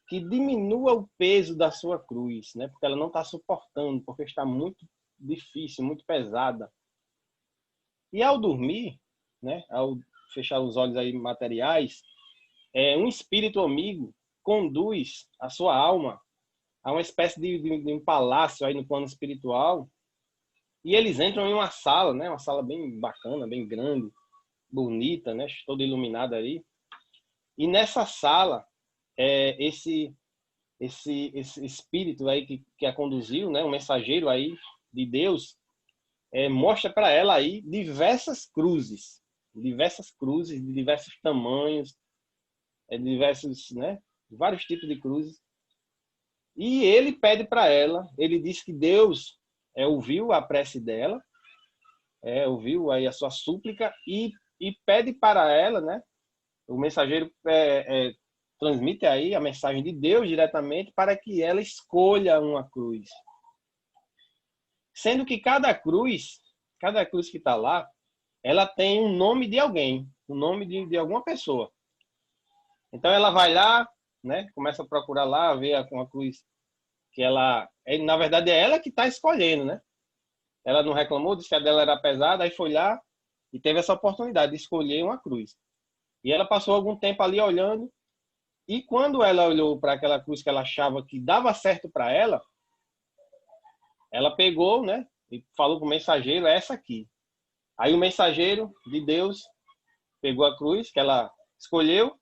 que diminua o peso da sua cruz, né, porque ela não está suportando, porque está muito difícil, muito pesada. E ao dormir, né, ao fechar os olhos aí materiais, um espírito amigo conduz a sua alma a uma espécie de um palácio aí no plano espiritual, e eles entram em uma sala, né, uma sala bem bacana, bem grande, bonita, né, toda iluminada aí. E nessa sala, esse espírito aí que a conduziu, né, um mensageiro aí de Deus, mostra para ela aí diversas cruzes de diversos tamanhos, diversos, né, vários tipos de cruzes. E ele pede para ela, ele diz que Deus ouviu a prece dela, ouviu aí a sua súplica e pede para ela, né, o mensageiro transmite aí a mensagem de Deus diretamente para que ela escolha uma cruz. Sendo que cada cruz que está lá, ela tem um nome de alguém, um nome de alguma pessoa. Então ela vai lá, né, começa a procurar lá, ver uma cruz que ela... na verdade é ela que está escolhendo, né? Ela não reclamou, disse que a dela era pesada, aí foi lá e teve essa oportunidade de escolher uma cruz. E ela passou algum tempo ali olhando, e quando ela olhou para aquela cruz que ela achava que dava certo para ela pegou, né, e falou para o mensageiro, é essa aqui. Aí o mensageiro de Deus pegou a cruz que ela escolheu,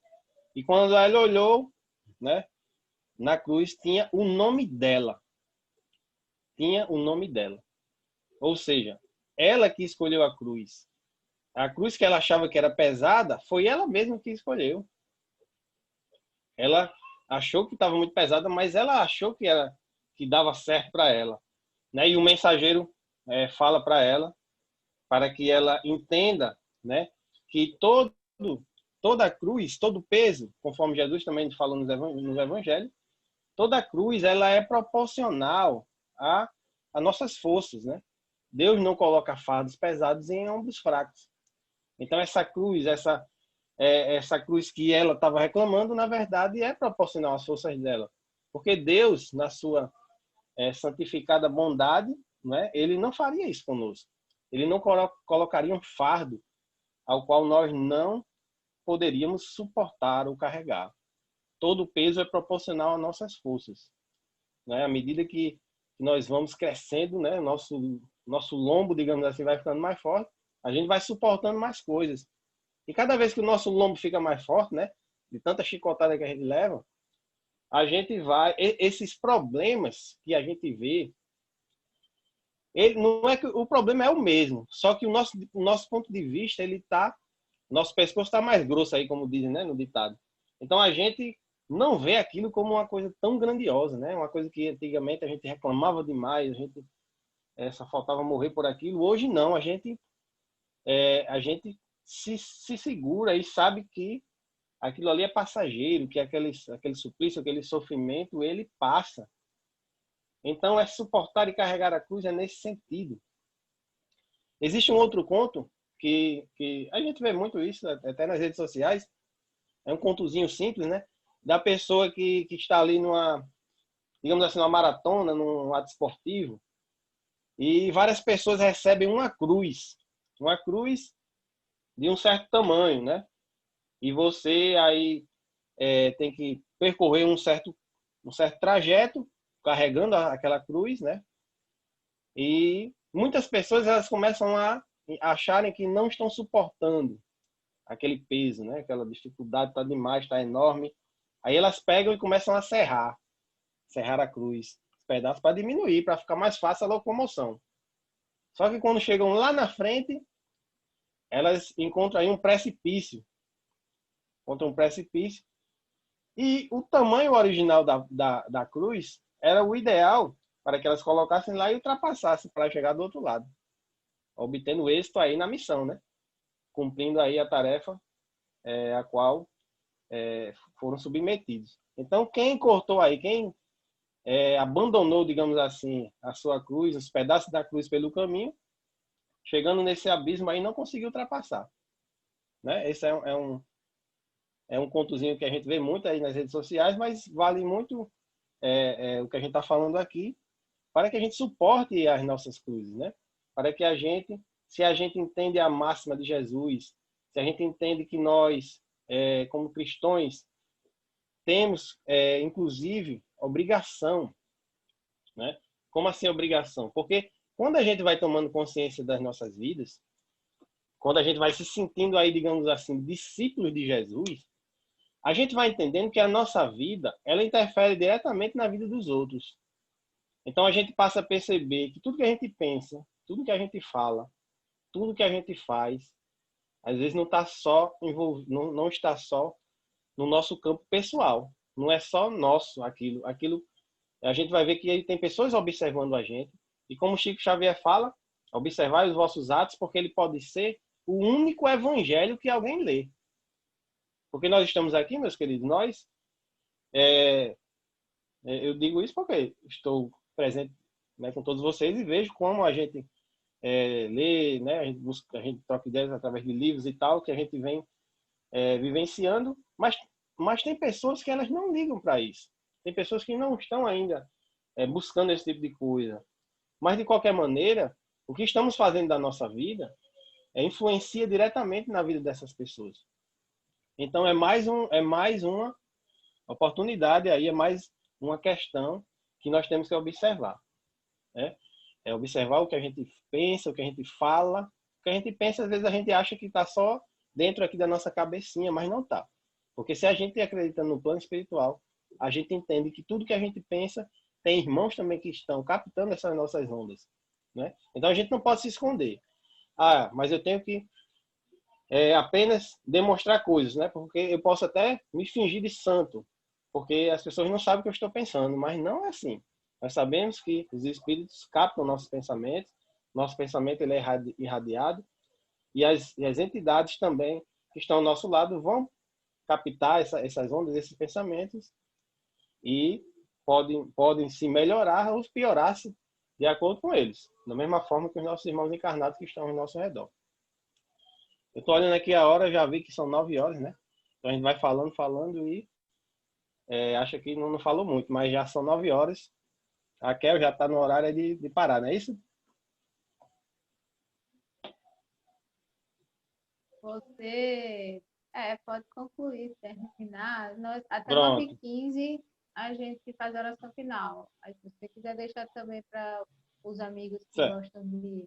e quando ela olhou, né, na cruz tinha o nome dela. Tinha o nome dela. Ou seja, ela que escolheu a cruz. A cruz que ela achava que era pesada, foi ela mesma que escolheu. Ela achou que estava muito pesada, mas ela achou que que dava certo para ela, né? E o mensageiro fala para ela, para que ela entenda, né, que toda cruz, todo peso, conforme Jesus também falou nos evangelhos, toda cruz ela é proporcional a nossas forças, né? Deus não coloca fardos pesados em ombros fracos. Então essa cruz, essa cruz que ela estava reclamando, na verdade é proporcional às forças dela, porque Deus, na sua santificada bondade, né, ele não faria isso conosco. Ele não colocaria um fardo ao qual nós não poderíamos suportar ou carregar. Todo o peso é proporcional às nossas forças, né? À medida que nós vamos crescendo, né, nosso lombo, digamos assim, vai ficando mais forte, a gente vai suportando mais coisas. E cada vez que o nosso lombo fica mais forte, né, de tanta chicotada que a gente leva, a gente vai... Esses problemas que a gente vê, não é que o problema é o mesmo, só que o nosso ponto de vista, nosso pescoço está mais grosso aí, como dizem, né, no ditado. Então a gente não vê aquilo como uma coisa tão grandiosa, né? Uma coisa que antigamente a gente reclamava demais, a gente só faltava morrer por aquilo. Hoje não, a gente se segura e sabe que aquilo ali é passageiro, que aquele suplício, aquele sofrimento, ele passa. Então, suportar e carregar a cruz é nesse sentido. Existe um outro conto que a gente vê muito isso, até nas redes sociais. É um contozinho simples, né? Da pessoa que está ali digamos assim, numa maratona, num ato esportivo, e várias pessoas recebem uma cruz de um certo tamanho, né? E você aí tem que percorrer um certo trajeto carregando aquela cruz, né? E muitas pessoas elas começam a acharem que não estão suportando aquele peso, né? Aquela dificuldade está demais, está enorme. Aí elas pegam e começam a serrar a cruz, os pedaços para diminuir, para ficar mais fácil a locomoção. Só que quando chegam lá na frente, elas encontram aí um precipício. E o tamanho original da cruz era o ideal para que elas colocassem lá e ultrapassassem para chegar do outro lado, obtendo êxito aí na missão, né? Cumprindo aí a tarefa a qual foram submetidos. Então, quem cortou aí, quem abandonou, digamos assim, a sua cruz, os pedaços da cruz pelo caminho, chegando nesse abismo aí, não conseguiu ultrapassar, né? Esse é um contozinho que a gente vê muito aí nas redes sociais, mas vale muito o que a gente está falando aqui, para que a gente suporte as nossas cruzes, né? Para que se a gente entende a máxima de Jesus, se a gente entende que nós, como cristãos, temos, inclusive, obrigação, né? Como assim obrigação? Porque quando a gente vai tomando consciência das nossas vidas, quando a gente vai se sentindo aí, digamos assim, discípulos de Jesus, a gente vai entendendo que a nossa vida, ela interfere diretamente na vida dos outros. Então a gente passa a perceber que tudo que a gente pensa, tudo que a gente fala, tudo que a gente faz, às vezes não está só envolvido, não está só no nosso campo pessoal. Não é só nosso aquilo. Aquilo a gente vai ver que tem pessoas observando a gente. E como Chico Xavier fala, observar os vossos atos, porque ele pode ser o único evangelho que alguém lê. Porque nós estamos aqui, meus queridos, eu digo isso porque estou presente, né, com todos vocês e vejo como a gente lê, né, a gente troca ideias através de livros e tal, que a gente vem vivenciando, mas tem pessoas que elas não ligam para isso. Tem pessoas que não estão ainda buscando esse tipo de coisa. Mas, de qualquer maneira, o que estamos fazendo da nossa vida influencia diretamente na vida dessas pessoas. Então, é mais uma oportunidade aí, é mais uma questão que nós temos que observar, né? É observar o que a gente pensa, o que a gente fala. O que a gente pensa, às vezes a gente acha que está só dentro aqui da nossa cabecinha, mas não está. Porque se a gente acredita no plano espiritual, a gente entende que tudo que a gente pensa tem irmãos também que estão captando essas nossas ondas, né? Então a gente não pode se esconder. Ah, mas eu tenho que apenas demonstrar coisas, né? Porque eu posso até me fingir de santo, porque as pessoas não sabem o que eu estou pensando, mas não é assim. Nós sabemos que os espíritos captam nosso pensamento ele é irradiado, e as entidades também que estão ao nosso lado vão captar essas ondas, esses pensamentos, e podem se melhorar ou piorar-se de acordo com eles, da mesma forma que os nossos irmãos encarnados que estão ao nosso redor. Eu estou olhando aqui a hora, já vi que são 9 horas, né? Então a gente vai falando e acha que não falou muito, mas já são 9 horas. A Kel já está no horário de parar, não é isso? Você pode concluir, terminar. Até Pronto. 9h15 a gente faz a oração final. Aí, se você quiser deixar também para os amigos que Certo. gostam de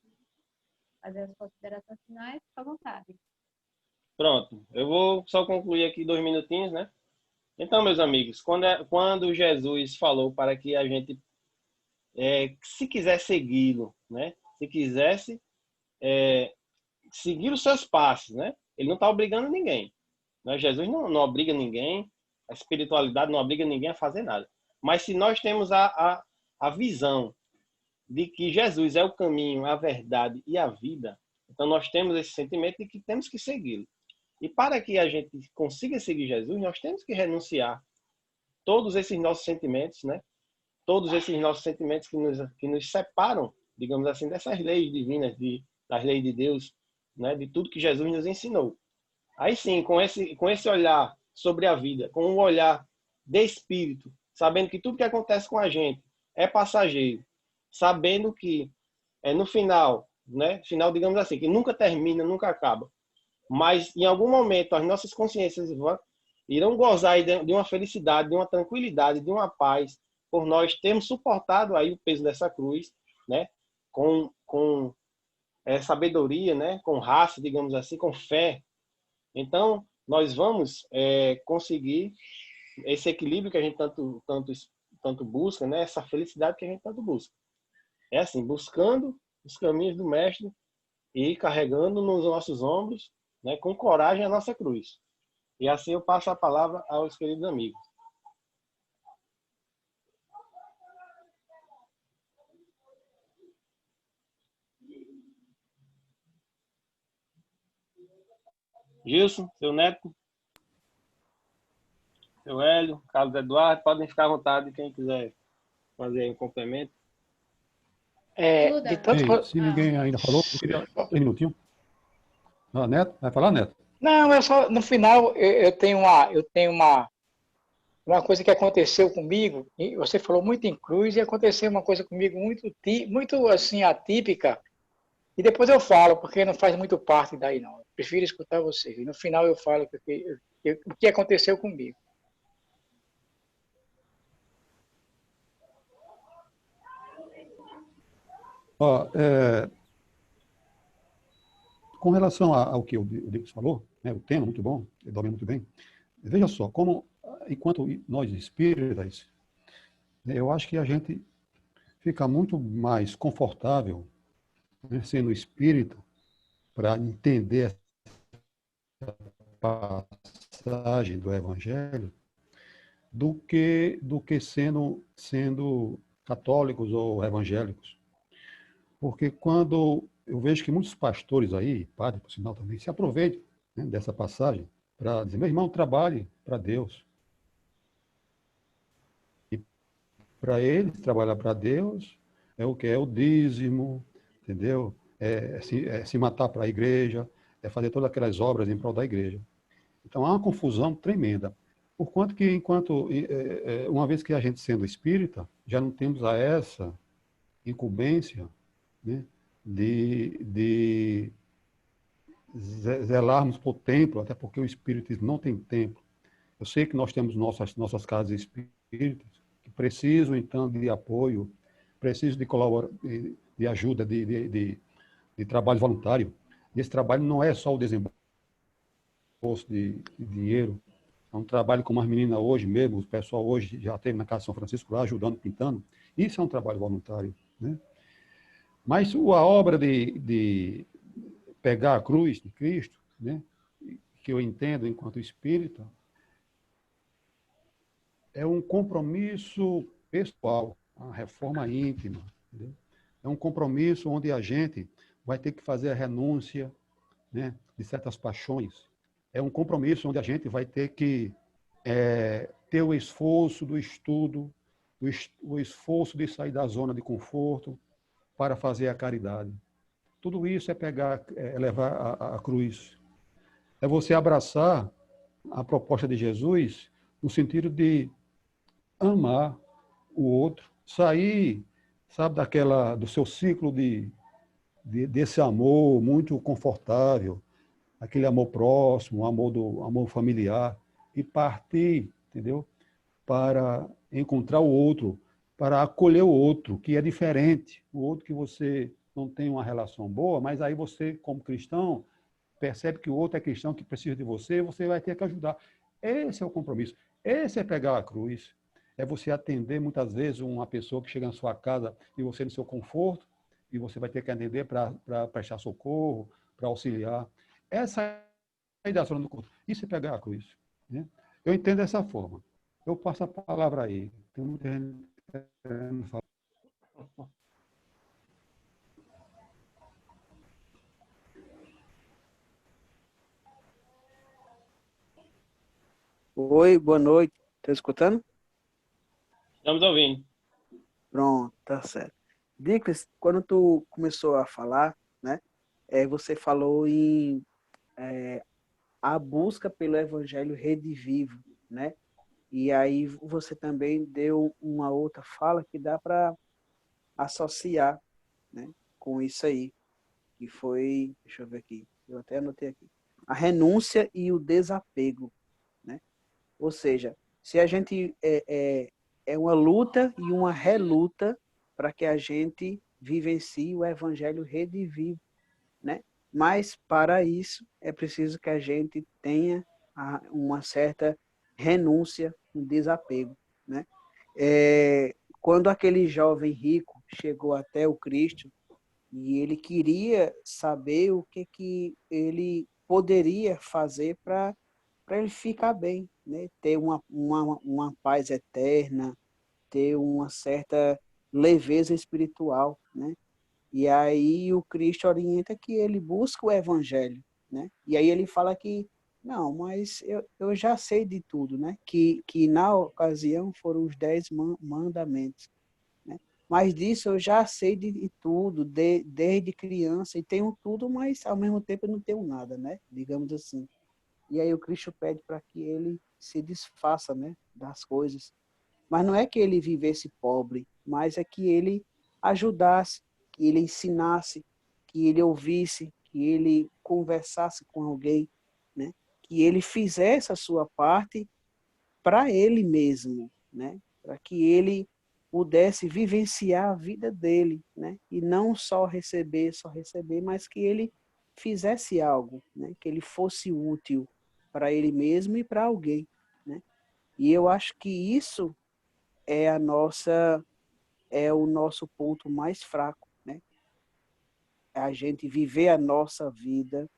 fazer as considerações finais, fica à vontade. Pronto. Eu vou só concluir aqui 2 minutinhos, né? Então, meus amigos, quando Jesus falou para que a gente, se quiser segui-lo, né? Se quisesse seguir os seus passos, né? Ele não está obrigando ninguém. Né? Jesus não obriga ninguém, a espiritualidade não obriga ninguém a fazer nada. Mas se nós temos a visão de que Jesus é o caminho, a verdade e a vida, então nós temos esse sentimento de que temos que segui-lo. E para que a gente consiga seguir Jesus, nós temos que renunciar todos esses nossos sentimentos, né? Todos esses nossos sentimentos que nos separam, digamos assim, dessas leis divinas, das leis de Deus, né? De tudo que Jesus nos ensinou. Aí sim, com esse olhar sobre a vida, com um olhar de espírito, sabendo que tudo que acontece com a gente é passageiro, sabendo que no final, né? Final, digamos assim, que nunca termina, nunca acaba. Mas em algum momento as nossas consciências irão gozar de uma felicidade, de uma tranquilidade, de uma paz, por nós termos suportado aí o peso dessa cruz, né? Com sabedoria, né? Com raça, digamos assim, com fé. Então, nós vamos conseguir esse equilíbrio que a gente tanto busca, né? Essa felicidade que a gente tanto busca. É assim, buscando os caminhos do Mestre e carregando nos nossos ombros, né? Com coragem a nossa cruz. E assim eu passo a palavra aos queridos amigos. Gilson, seu Neto, seu Hélio, Carlos Eduardo, podem ficar à vontade quem quiser fazer um complemento. De tanto... Ei, se ninguém ainda falou, eu queria 3 minutinhos. Neto, vai falar, Neto? Não, eu só, no final, eu tenho uma coisa que aconteceu comigo, e você falou muito em cruz, e aconteceu uma coisa comigo muito assim, atípica, e depois eu falo, porque não faz muito parte daí, não. Eu prefiro escutar você. E no final eu falo o que aconteceu comigo. Ó, com relação ao que o Deus falou, né, o tema muito bom, ele domina muito bem. Veja só, como enquanto nós espíritas, eu acho que a gente fica muito mais confortável, né, sendo espírita, para entender a passagem do Evangelho, do que sendo católicos ou evangélicos. Porque quando eu vejo que muitos pastores aí, padres, por sinal também, se aproveitam, né, dessa passagem para dizer, meu irmão, trabalhe para Deus. E para eles, trabalhar para Deus é o que? É o dízimo, entendeu? Se matar para a igreja, é fazer todas aquelas obras em prol da igreja. Então, há uma confusão tremenda. Porquanto que, uma vez que a gente sendo espírita, já não temos a essa incumbência, né, de zelarmos por templo, até porque o espiritismo não tem templo. Eu sei que nós temos nossas casas espíritas que precisam, então, de apoio, precisam de ajuda, de trabalho voluntário. E esse trabalho não é só o desembolso de dinheiro, é um trabalho como as meninas hoje mesmo, o pessoal hoje já teve na Casa São Francisco lá ajudando, pintando. Isso é um trabalho voluntário, né? Mas a obra de pegar a cruz de Cristo, né, que eu entendo enquanto espírita, é um compromisso pessoal, a reforma íntima. Entendeu? É um compromisso onde a gente vai ter que fazer a renúncia, né, de certas paixões. É um compromisso onde a gente vai ter que ter o esforço do estudo, o esforço de sair da zona de conforto para fazer a caridade. Tudo isso é levar a cruz. É você abraçar a proposta de Jesus no sentido de amar o outro, sair, sabe, do seu ciclo desse amor muito confortável, aquele amor próximo, amor familiar, e partir, entendeu? Para encontrar o outro, para acolher o outro, que é diferente, o outro que você não tem uma relação boa, mas aí você, como cristão, percebe que o outro é cristão, que precisa de você, você vai ter que ajudar. Esse é o compromisso. Esse é pegar a cruz. É você atender, muitas vezes, uma pessoa que chega na sua casa e você no seu conforto, e você vai ter que atender para prestar socorro, para auxiliar. Essa é a zona do conforto. Isso é pegar a cruz. Né? Eu entendo dessa forma. Eu passo a palavra aí. Tem muita gente querendo falar. Oi, boa noite. Tá escutando? Estamos ouvindo. Pronto, tá certo. Dicles, quando tu começou a falar, né, você falou em a busca pelo evangelho redivivo, né? E aí você também deu uma outra fala que dá para associar, né, com isso aí, que foi, deixa eu ver aqui, eu até anotei aqui, a renúncia e o desapego, né? Ou seja, se a gente é uma luta e uma reluta para que a gente vivencie o evangelho redivivo, né? Mas para isso é preciso que a gente tenha uma certa renúncia, um desapego, né? Quando aquele jovem rico chegou até o Cristo e ele queria saber o que ele poderia fazer para ele ficar bem, né? Ter uma paz eterna, ter uma certa leveza espiritual, né? E aí o Cristo orienta que ele busca o evangelho, né? E aí ele fala que, não, mas eu já sei de tudo, né? Que na ocasião foram os 10 mandamentos, né? Mas disso eu já sei de tudo, desde criança, e tenho tudo, mas ao mesmo tempo eu não tenho nada, né? Digamos assim. E aí o Cristo pede para que ele se desfaça, né, das coisas. Mas não é que ele vivesse pobre, mas é que ele ajudasse, que ele ensinasse, que ele ouvisse, que ele conversasse com alguém, né? Que ele fizesse a sua parte para ele mesmo, né? Para que ele pudesse vivenciar a vida dele, né? E não só receber, mas que ele fizesse algo, né? Que ele fosse útil para ele mesmo e para alguém, né? E eu acho que isso é o nosso ponto mais fraco, né? É a gente viver a nossa vida,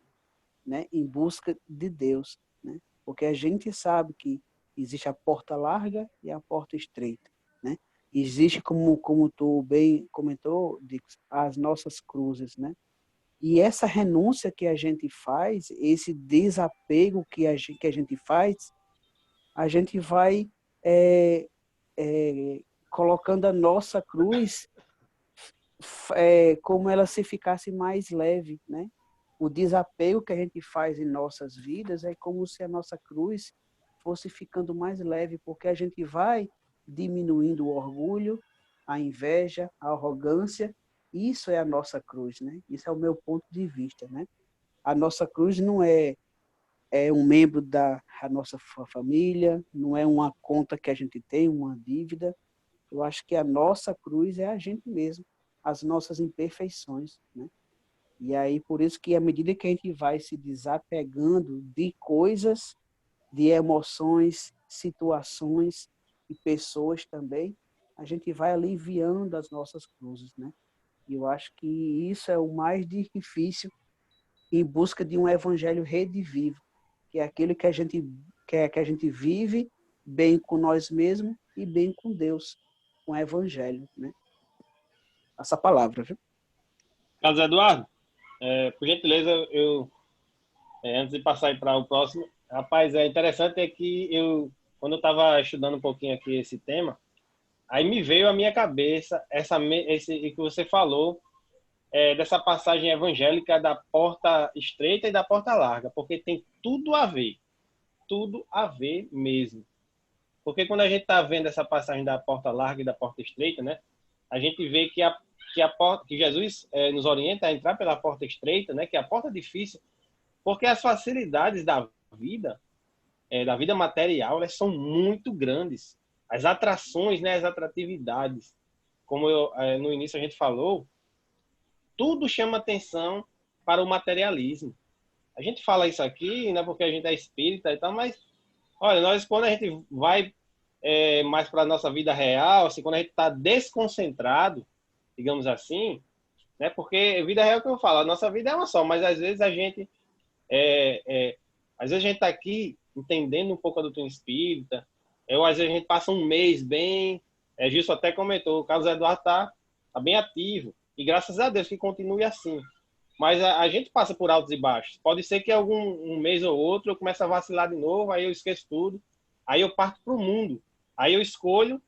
né, em busca de Deus, né? Porque a gente sabe que existe a porta larga e a porta estreita, né? Existe, como tu bem comentou, Dix, as nossas cruzes, né? E essa renúncia que a gente faz, esse desapego que a gente faz, a gente vai colocando a nossa cruz como ela se ficasse mais leve, né? O desapego que a gente faz em nossas vidas é como se a nossa cruz fosse ficando mais leve, porque a gente vai diminuindo o orgulho, a inveja, a arrogância. Isso é a nossa cruz, né? Isso é o meu ponto de vista, né? A nossa cruz não é um membro da nossa família, não é uma conta que a gente tem, uma dívida. Eu acho que a nossa cruz é a gente mesmo, as nossas imperfeições, né? E aí, por isso que à medida que a gente vai se desapegando de coisas, de emoções, situações e pessoas também, a gente vai aliviando as nossas cruzes, né? E eu acho que isso é o mais difícil em busca de um evangelho redivivo, que é aquele que a gente quer, que a gente vive bem com nós mesmos e bem com Deus. com o evangelho, né? Essa palavra, viu? Carlos Eduardo, por gentileza, antes de passar para o próximo, rapaz, é interessante é que quando eu estava estudando um pouquinho aqui esse tema, aí me veio à minha cabeça esse que você falou, dessa passagem evangélica da porta estreita e da porta larga, porque tem tudo a ver mesmo. Porque quando a gente está vendo essa passagem da porta larga e da porta estreita, né, a gente vê que Jesus nos orienta a entrar pela porta estreita, né, que é a porta difícil, porque as facilidades da vida material, elas são muito grandes. As atrações, né, as atratividades, como no início a gente falou, tudo chama atenção para o materialismo. A gente fala isso aqui, né, porque a gente é espírita e tal, mas, olha, quando a gente vai mais para a nossa vida real, assim, quando a gente está desconcentrado, digamos assim, né, porque vida real que eu falo, a nossa vida é uma só, mas às vezes a gente está aqui entendendo um pouco a doutrina espírita, ou às vezes a gente passa um mês bem, Gilson até comentou, o Carlos Eduardo está bem ativo, e graças a Deus que continue assim. Mas a gente passa por altos e baixos. Pode ser que um mês ou outro eu comece a vacilar de novo, aí eu esqueço tudo, aí eu parto para o mundo, aí eu escolho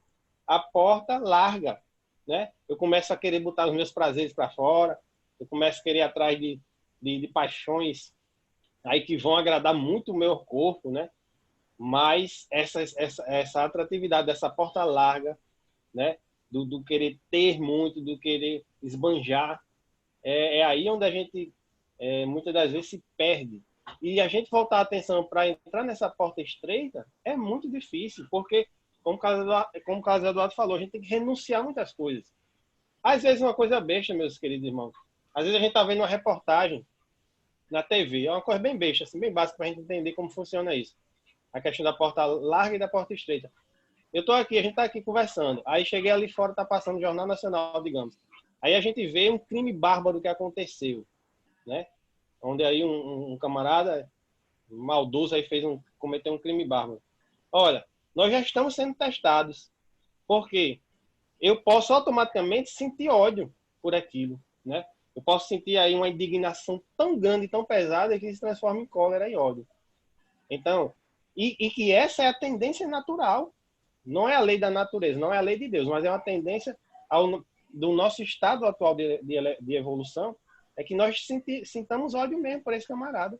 a porta larga, né? Eu começo a querer botar os meus prazeres para fora, eu começo a querer ir atrás de paixões aí que vão agradar muito o meu corpo, né? Mas essa atratividade dessa porta larga, né? Do querer ter muito, do querer esbanjar, é aí onde a gente muitas das vezes se perde. E a gente voltar a atenção para entrar nessa porta estreita é muito difícil, porque, como o Carlos Eduardo falou, a gente tem que renunciar a muitas coisas. Às vezes uma coisa besta, meus queridos irmãos. Às vezes a gente está vendo uma reportagem na TV, é uma coisa bem besta, assim, bem básica para a gente entender como funciona isso. A questão da porta larga e da porta estreita. Eu estou aqui, a gente está aqui conversando. Aí cheguei ali fora, está passando o Jornal Nacional, digamos. Aí a gente vê um crime bárbaro que aconteceu, né? Onde aí um camarada maldoso aí cometeu um crime bárbaro. Olha, nós já estamos sendo testados. Por quê? Eu posso automaticamente sentir ódio por aquilo, né? Eu posso sentir aí uma indignação tão grande, tão pesada, que se transforma em cólera e ódio. Então, e que essa é a tendência natural. Não é a lei da natureza, não é a lei de Deus, mas é uma tendência do nosso estado atual de evolução, é que nós sintamos ódio mesmo por esse camarada.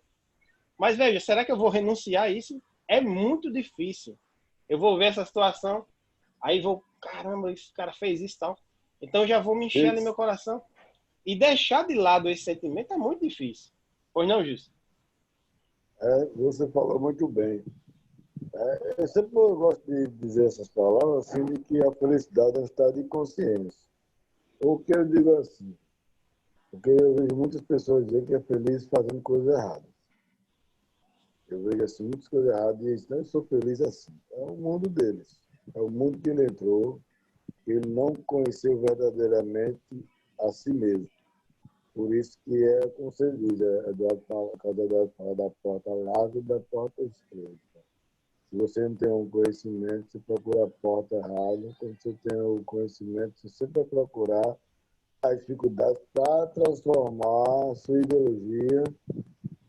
Mas veja, será que eu vou renunciar a isso? É muito difícil. Eu vou ver essa situação, aí vou, caramba, esse cara fez isso e tal. Então eu já vou me encher no meu coração. E deixar de lado esse sentimento é muito difícil. Pois não, Gilson? Você falou muito bem. Eu sempre gosto de dizer essas palavras assim, de que a felicidade é um estado de consciência. Ou que eu digo assim, porque eu vejo muitas pessoas dizer que é feliz fazendo coisas erradas. Eu vejo assim, muitas coisas erradas e dizem, não, eu sou feliz assim. É o mundo deles. É o mundo que ele entrou, que ele não conheceu verdadeiramente a si mesmo. Por isso que como você diz, Eduardo fala da porta larga e da porta estreita. Se você não tem um conhecimento, você procura a porta errada. Quando você tem o conhecimento, você sempre vai procurar as dificuldades para transformar a sua ideologia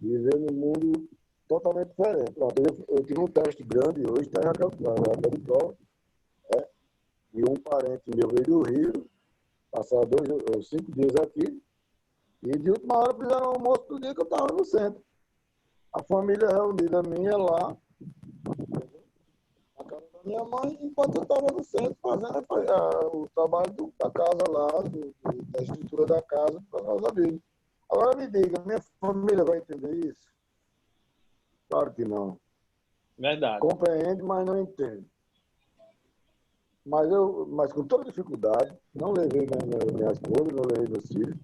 e viver num mundo totalmente diferente. Pronto, eu tive um teste grande hoje, está na de prova, e um parente meu veio do Rio, passar 5 dias aqui, e de última hora fizeram um almoço do dia que eu estava no centro. A família reunida minha lá, na casa da minha mãe, enquanto eu estava no centro fazendo o trabalho da casa lá, da estrutura da casa para nós amigos. Agora me diga, minha família vai entender isso? Claro que não. Verdade. Compreende, mas não entende. Mas com toda dificuldade, não levei minha esposa, não levei meus filhos,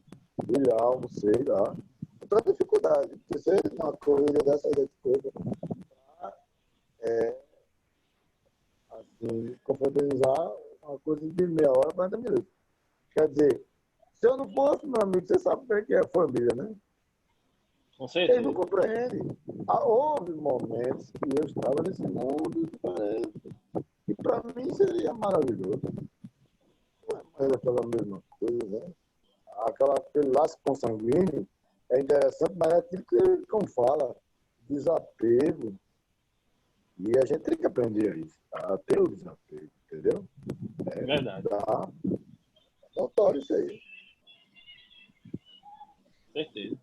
fui lá, almocei lá, com toda dificuldade. Porque você, uma corrida dessa de coisa, assim, confraternizar uma coisa de meia hora, 40 minutos. Quer dizer, se eu não fosse, meu amigo, você sabe como é que é a família, né? Com certeza. Eles não compreendem. Houve momentos que eu estava nesse mundo diferente. E para mim seria maravilhoso. ainda pela mesma coisa, né? Aquele laço consanguíneo é interessante, mas é aquilo que, como fala, desapego. E a gente tem que aprender a isso, a ter o desapego, entendeu? É verdade. Dá notório isso aí. Certeza.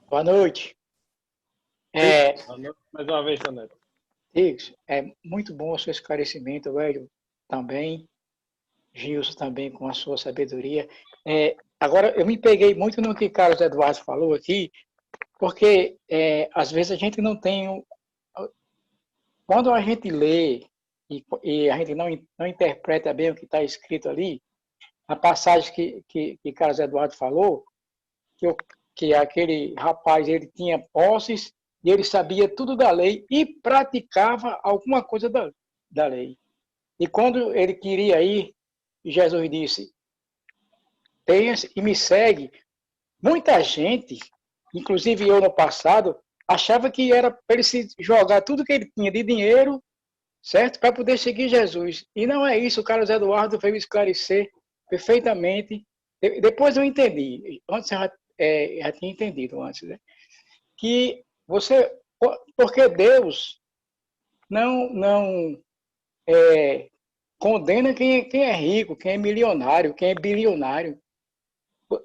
Boa noite. Mais uma vez, Soneto. Igor, é muito bom o seu esclarecimento, velho, também. Gilson também com a sua sabedoria. Agora, eu me peguei muito no que Carlos Eduardo falou aqui, porque às vezes a gente não tem... Quando a gente lê e a gente não interpreta bem o que está escrito ali, a passagem que Carlos Eduardo falou, que aquele rapaz ele tinha posses e ele sabia tudo da lei e praticava alguma coisa da lei. E quando ele queria ir, Jesus disse, tenha e me segue. Muita gente, inclusive eu no passado, achava que era para ele se jogar tudo que ele tinha de dinheiro, certo? Para poder seguir Jesus. E não é isso, o Carlos Eduardo veio esclarecer perfeitamente. Depois eu entendi, antes eu já tinha entendido antes, né? Que porque Deus não condena quem é rico, quem é milionário, quem é bilionário.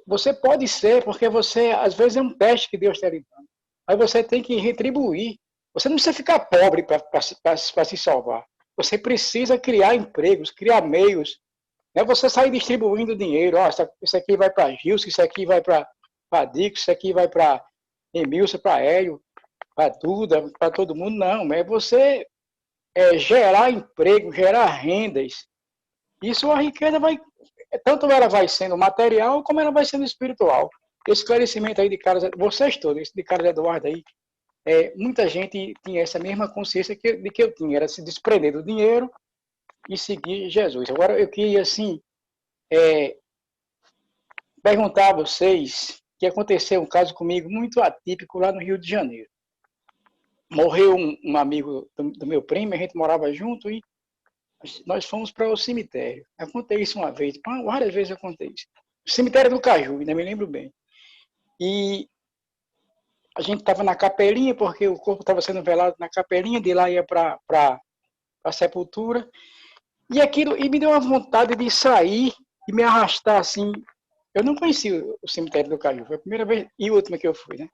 Você pode ser, porque você, às vezes, é um teste que Deus está lhe dando. Mas você tem que retribuir. Você não precisa ficar pobre para se salvar. Você precisa criar empregos, criar meios. Não é você sair distribuindo dinheiro. Isso aqui vai para Gilson, isso aqui vai para Dico, isso aqui vai para Emilson, para Hélio, para Duda, para todo mundo. Não, é você gerar emprego, gerar rendas. Isso a riqueza tanto ela vai sendo material, como ela vai sendo espiritual. Esse esclarecimento aí de Carlos, vocês todos, de Carlos Eduardo aí, muita gente tinha essa mesma consciência de que eu tinha, era se desprender do dinheiro e seguir Jesus. Agora eu queria, assim, perguntar a vocês que aconteceu um caso comigo muito atípico lá no Rio de Janeiro. Morreu um amigo do meu primo, a gente morava junto e nós fomos para o cemitério. Eu contei isso uma vez, várias vezes eu contei isso. O cemitério do Caju, ainda me lembro bem. E a gente estava na capelinha, porque o corpo estava sendo velado na capelinha, de lá ia para a sepultura. E me deu uma vontade de sair e me arrastar assim. Eu não conhecia o cemitério do Caju, foi a primeira vez e última que eu fui, né?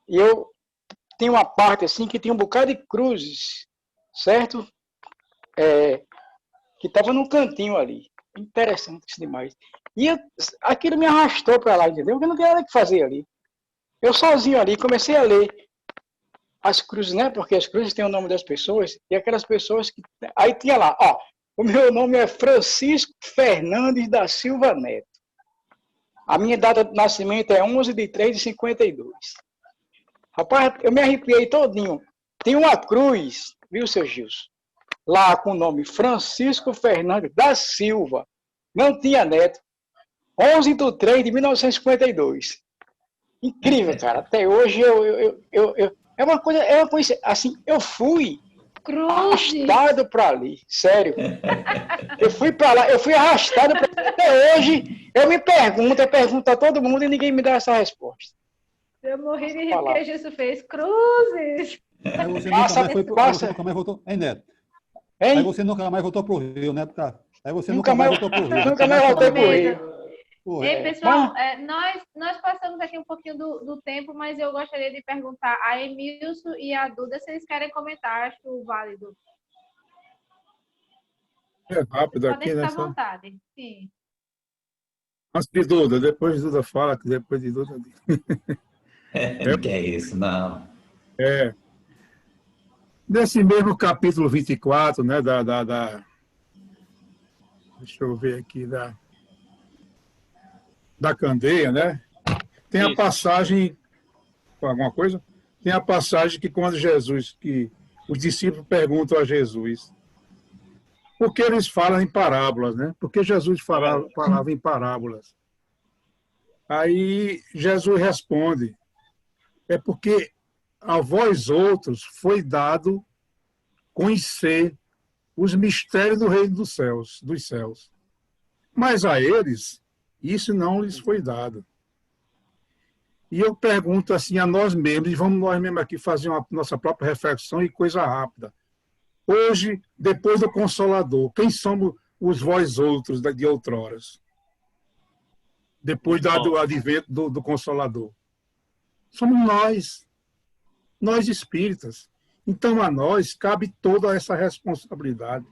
E eu tinha uma parte assim que tinha um bocado de cruzes, certo? Que estava num cantinho ali. Interessante isso demais. E aquilo me arrastou para lá, entendeu? Porque não tinha nada que fazer ali. Eu sozinho ali comecei a ler as cruzes, né? Porque as cruzes têm o nome das pessoas, e aquelas pessoas que... Aí tinha lá, o meu nome é Francisco Fernandes da Silva Neto. A minha data de nascimento é 11/3/52. Rapaz, eu me arrepiei todinho. Tem uma cruz, viu, seu Gilson? Lá com o nome Francisco Fernandes da Silva. Não tinha neto. 11/3/1952. Incrível, cara. Até hoje é uma coisa assim, eu fui arrastado para ali, sério. Eu fui para lá, eu fui arrastado para ali. Até hoje eu pergunto a todo mundo e ninguém me dá essa resposta. Eu morri de rir porque Jesus fez cruzes. Aí você nunca mais voltou. Hein, Neto? Hein? Aí você nunca mais voltou pro Rio, né? Aí você nunca mais voltou pro Rio. Nunca mais voltei pro Rio. Ei, pessoal, nós passamos aqui um pouquinho do tempo, mas eu gostaria de perguntar a Emilson e a Duda se eles querem comentar, acho válido. É rápido Podem aqui, ficar né? à vontade. Sim. Antes de Duda, depois de Duda fala, que depois de Duda... Não quer isso, não. Nesse mesmo capítulo 24, né, deixa eu ver aqui, da candeia, né? Tem a passagem, alguma coisa? Tem a passagem que quando que os discípulos perguntam a Jesus por que eles falam em parábolas, né? Porque Jesus falava em parábolas. Aí Jesus responde, é porque a vós outros foi dado conhecer os mistérios do reino dos céus. Mas a eles, isso não lhes foi dado. E eu pergunto assim a nós mesmos, e vamos nós mesmos aqui fazer uma nossa própria reflexão e coisa rápida. Hoje, depois do Consolador, quem somos os vós outros de outroras? Depois do advento do Consolador. Somos nós espíritas. Então, a nós cabe toda essa responsabilidade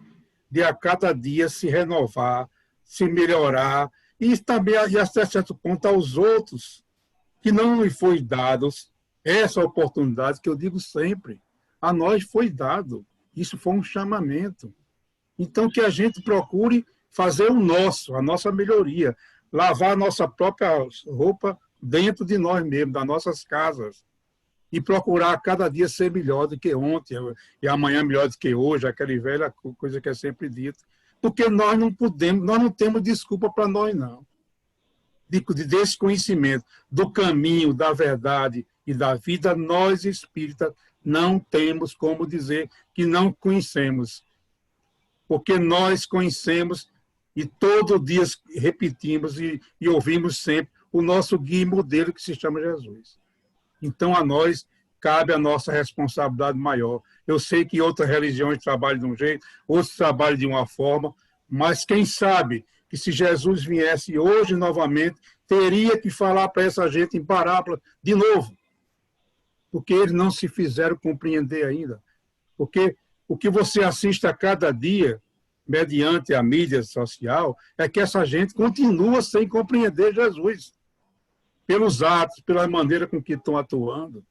de a cada dia se renovar, se melhorar, e também, e até certo ponto, aos outros, que não lhe foi dado essa oportunidade, que eu digo sempre, a nós foi dado. Isso foi um chamamento. Então, que a gente procure fazer o nosso, a nossa melhoria, lavar a nossa própria roupa dentro de nós mesmos, das nossas casas, e procurar cada dia ser melhor do que ontem, e amanhã melhor do que hoje, aquela velha coisa que é sempre dita. Porque nós não podemos, nós não temos desculpa para nós, não. De desconhecimento do caminho, da verdade e da vida, nós espíritas não temos como dizer que não conhecemos. Porque nós conhecemos e todo dia repetimos e ouvimos sempre o nosso guia e modelo que se chama Jesus. Então, a nós cabe a nossa responsabilidade maior. Eu sei que outras religiões trabalham de um jeito, outros trabalham de uma forma, mas quem sabe que se Jesus viesse hoje novamente, teria que falar para essa gente em parábola de novo, porque eles não se fizeram compreender ainda. Porque o que você assiste a cada dia, mediante a mídia social, é que essa gente continua sem compreender Jesus. Pelos atos, pela maneira com que estão atuando,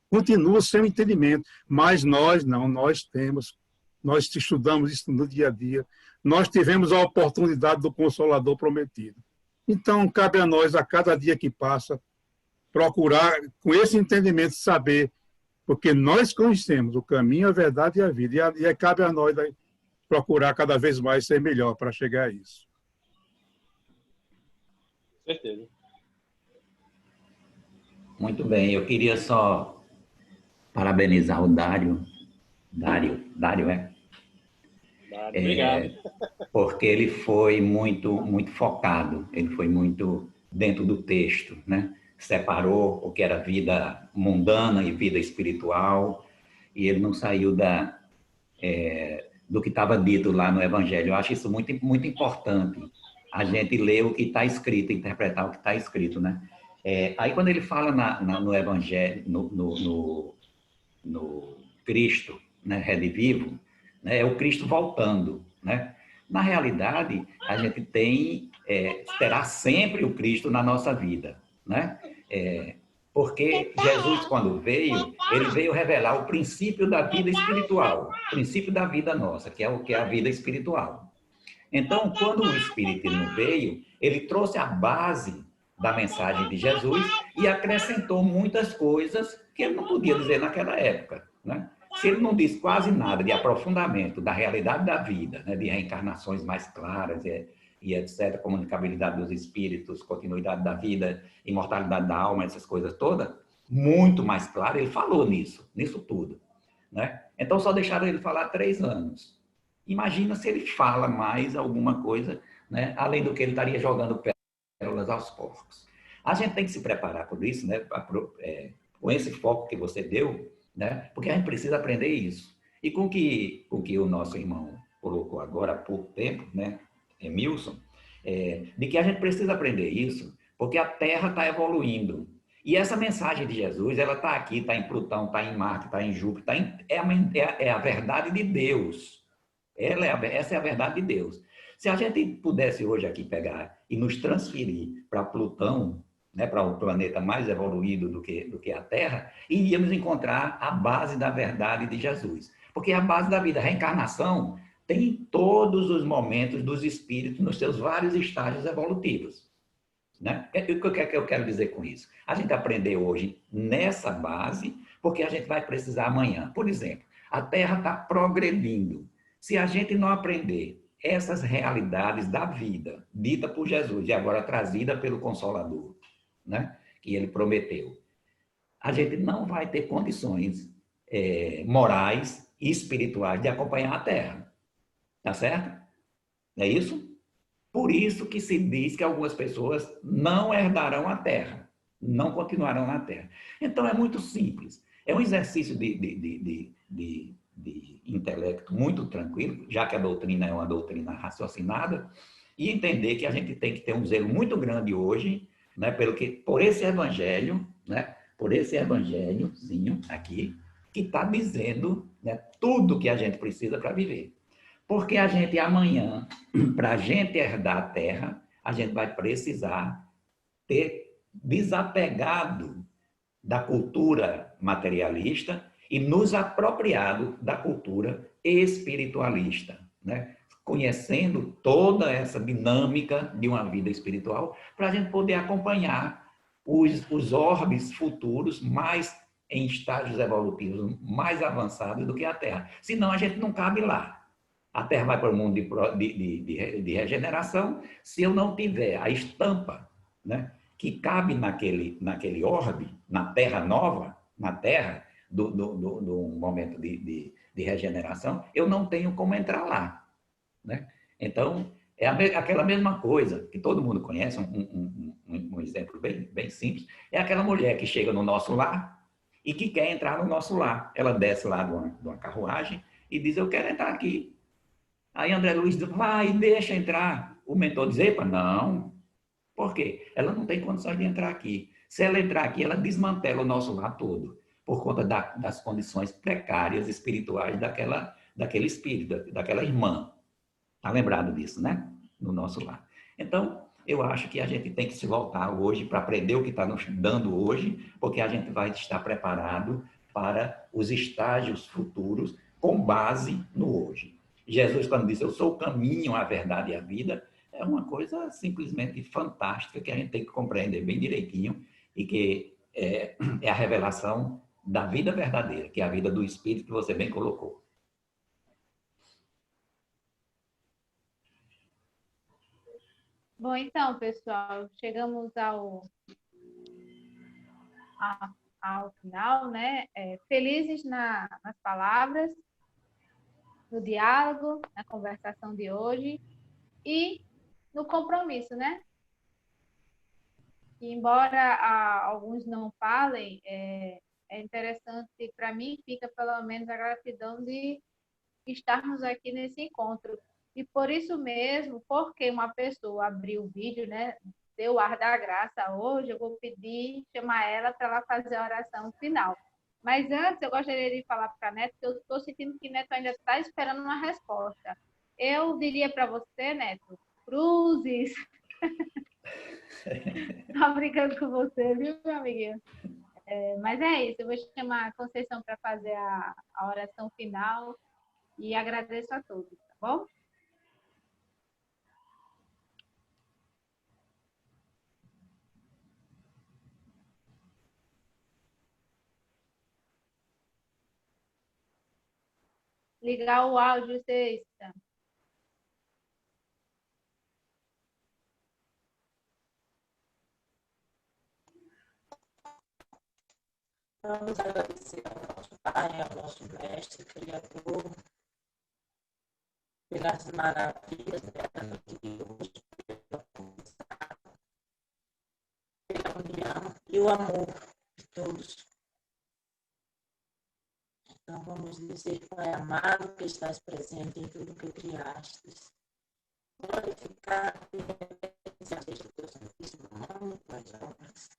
continua sem entendimento. Mas nós não, nós temos, nós estudamos isso no dia a dia, nós tivemos a oportunidade do Consolador prometido. Então, cabe a nós, a cada dia que passa, procurar, com esse entendimento, saber, porque nós conhecemos o caminho, a verdade e a vida, e cabe a nós procurar cada vez mais ser melhor para chegar a isso. Com certeza. Muito bem, eu queria só parabenizar o Dário. Dário, é? Obrigado. Porque ele foi muito focado, ele foi muito dentro do texto, né? Separou o que era vida mundana e vida espiritual, e ele não saiu do que estava dito lá no Evangelho. Eu acho isso muito importante, a gente ler o que está escrito, interpretar o que está escrito, né? Aí quando ele fala no Evangelho, no Cristo, né, redivivo, né, é o Cristo voltando, né? Na realidade, a gente terá sempre o Cristo na nossa vida, né? Porque Jesus, quando veio, ele veio revelar o princípio da vida espiritual, o princípio da vida nossa, que é a vida espiritual. Então, quando o Espiritismo veio, ele trouxe a base da mensagem de Jesus e acrescentou muitas coisas que ele não podia dizer naquela época, né? Se ele não diz quase nada de aprofundamento da realidade da vida, né, de reencarnações mais claras e etc., comunicabilidade dos espíritos, continuidade da vida, imortalidade da alma, essas coisas todas, muito mais claro, ele falou nisso tudo, né? Então, só deixaram ele falar 3 anos. Imagina se ele fala mais alguma coisa, né, além do que ele estaria jogando pérolas aos porcos. A gente tem que se preparar por isso, né, com esse foco que você deu, né, porque a gente precisa aprender isso. E com que o nosso irmão colocou agora há pouco tempo, né, Emilson, de que a gente precisa aprender isso, porque a Terra está evoluindo. E essa mensagem de Jesus, ela está aqui, está em Plutão, está em Marte, está em Júpiter, é a verdade de Deus. Essa é a verdade de Deus. Se a gente pudesse hoje aqui pegar e nos transferir para Plutão, né, para um planeta mais evoluído do que a Terra, iríamos encontrar a base da verdade de Jesus. Porque a base da vida, a reencarnação, tem todos os momentos dos espíritos nos seus vários estágios evolutivos, né? O que eu quero dizer com isso? A gente aprendeu hoje nessa base, porque a gente vai precisar amanhã. Por exemplo, a Terra está progredindo. Se a gente não aprender essas realidades da vida, dita por Jesus e agora trazida pelo Consolador, né, que ele prometeu, a gente não vai ter condições morais e espirituais de acompanhar a Terra. Tá certo? É isso? Por isso que se diz que algumas pessoas não herdarão a terra, não continuarão na terra. Então é muito simples. É um exercício de intelecto muito tranquilo, já que a doutrina é uma doutrina raciocinada, e entender que a gente tem que ter um zelo muito grande hoje, né, por esse evangelho, né, por esse evangelhozinho aqui, que está dizendo, né, tudo que a gente precisa para viver. Porque a gente amanhã, para a gente herdar a terra, a gente vai precisar ter desapegado da cultura materialista e nos apropriado da cultura espiritualista, né? Conhecendo toda essa dinâmica de uma vida espiritual, para a gente poder acompanhar os orbes futuros mais em estágios evolutivos mais avançados do que a Terra. Senão a gente não cabe lá. A Terra vai para o mundo de regeneração se eu não tiver a estampa, né, que cabe naquele orbe, na Terra nova, na Terra do momento de regeneração, eu não tenho como entrar lá. Né? Então, é aquela mesma coisa que todo mundo conhece, um exemplo bem simples, é aquela mulher que chega no nosso lar e que quer entrar no nosso lar. Ela desce lá de uma carruagem e diz, eu quero entrar aqui. Aí André Luiz diz, vai, deixa entrar. O mentor diz, epa, não. Por quê? Ela não tem condições de entrar aqui. Se ela entrar aqui, ela desmantela o nosso lar todo, por conta das condições precárias espirituais daquele espírito, daquela irmã. Está lembrado disso, né? No nosso lar. Então, eu acho que a gente tem que se voltar hoje para aprender o que está nos dando hoje, porque a gente vai estar preparado para os estágios futuros com base no hoje. Jesus, quando disse, eu sou o caminho, a verdade e a vida, é uma coisa simplesmente fantástica que a gente tem que compreender bem direitinho e que é a revelação da vida verdadeira, que é a vida do Espírito que você bem colocou. Bom, então, pessoal, chegamos ao final, né? Felizes nas palavras, no diálogo, na conversação de hoje e no compromisso, né? E embora alguns não falem, é interessante, para mim, fica pelo menos a gratidão de estarmos aqui nesse encontro. E por isso mesmo, porque uma pessoa abriu o vídeo, né, deu o ar da graça hoje, eu vou chamar ela para ela fazer a oração final. Mas antes, eu gostaria de falar para a Neto, que eu estou sentindo que Neto ainda está esperando uma resposta. Eu diria para você, Neto, cruzes. Estou brincando com você, viu, meu amiguinho? Mas é isso, eu vou chamar a Conceição para fazer a oração final e agradeço a todos, tá bom? Ligar o áudio, Cesta. Vamos agradecer ao nosso Pai, ao nosso Mestre, Criador, pelas maravilhas da noite de hoje, pela união e o amor de todos. Então vamos dizer, Pai amado, que estás presente em tudo que criastes. Glorificado e reverenciado seja o teu santíssimo nome, tuas obras.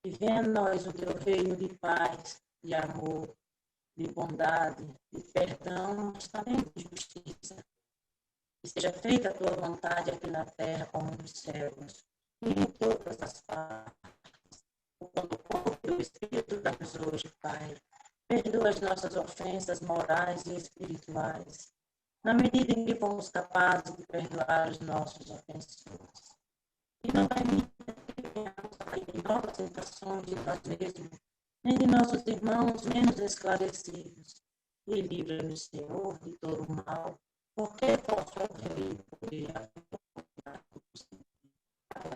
E venha a nós o teu reino de paz, de amor, de bondade, de perdão, mas também de justiça. Que seja feita a tua vontade aqui na terra como nos céus, e em todas as partes. O corpo do Espírito dá-nos hoje, Pai. Perdoa as nossas ofensas morais e espirituais, na medida em que fomos capazes de perdoar os nossos ofensores. E não permita que venhamos a cair em novas tentações de nós mesmos, nem de nossos irmãos menos esclarecidos. E livra-nos, Senhor, de todo o mal, porque vosso é o Rei, o poder e a glória.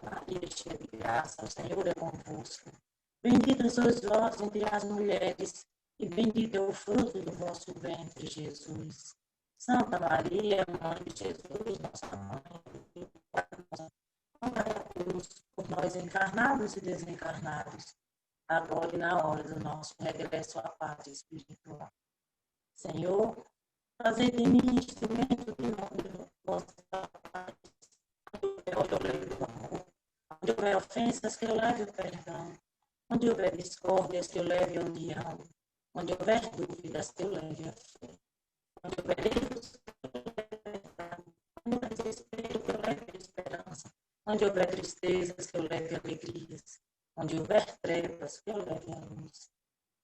Maria, cheia de graça, o Senhor é convosco. Bendita sois vós entre as mulheres, e bendito é o fruto do vosso ventre, Jesus. Santa Maria, Mãe de Jesus, nossa Mãe, por nós encarnados e desencarnados, agora e na hora do nosso regresso à pátria espiritual. Senhor, fazei de mim instrumento de vossa paz. Onde houver o amor, onde houver ofensas, que eu leve o perdão. Onde houver discórdias, que eu leve a união. Onde houver dúvidas, que eu leve a fé. Onde houver erros, que eu leve a verdade. Onde houver desespero, que eu leve a esperança. Onde houver tristezas, que eu leve alegrias. Onde houver trevas, que eu leve a luz.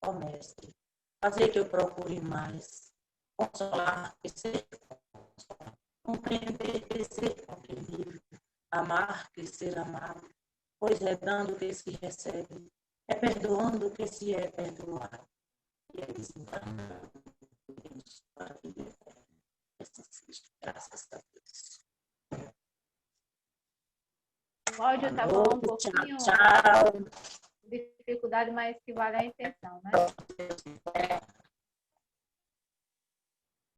Ó Mestre, fazer que eu procure mais. Consolar que ser consolado. Compreender que ser compreendido. Amar que ser amado. Pois é dando que se recebe. É perdoando que se é perdoado. E é desencarnando Deus para viver. Graças a Deus. O áudio está falando um pouquinho tchau. de dificuldade, mas que vale a intenção, né?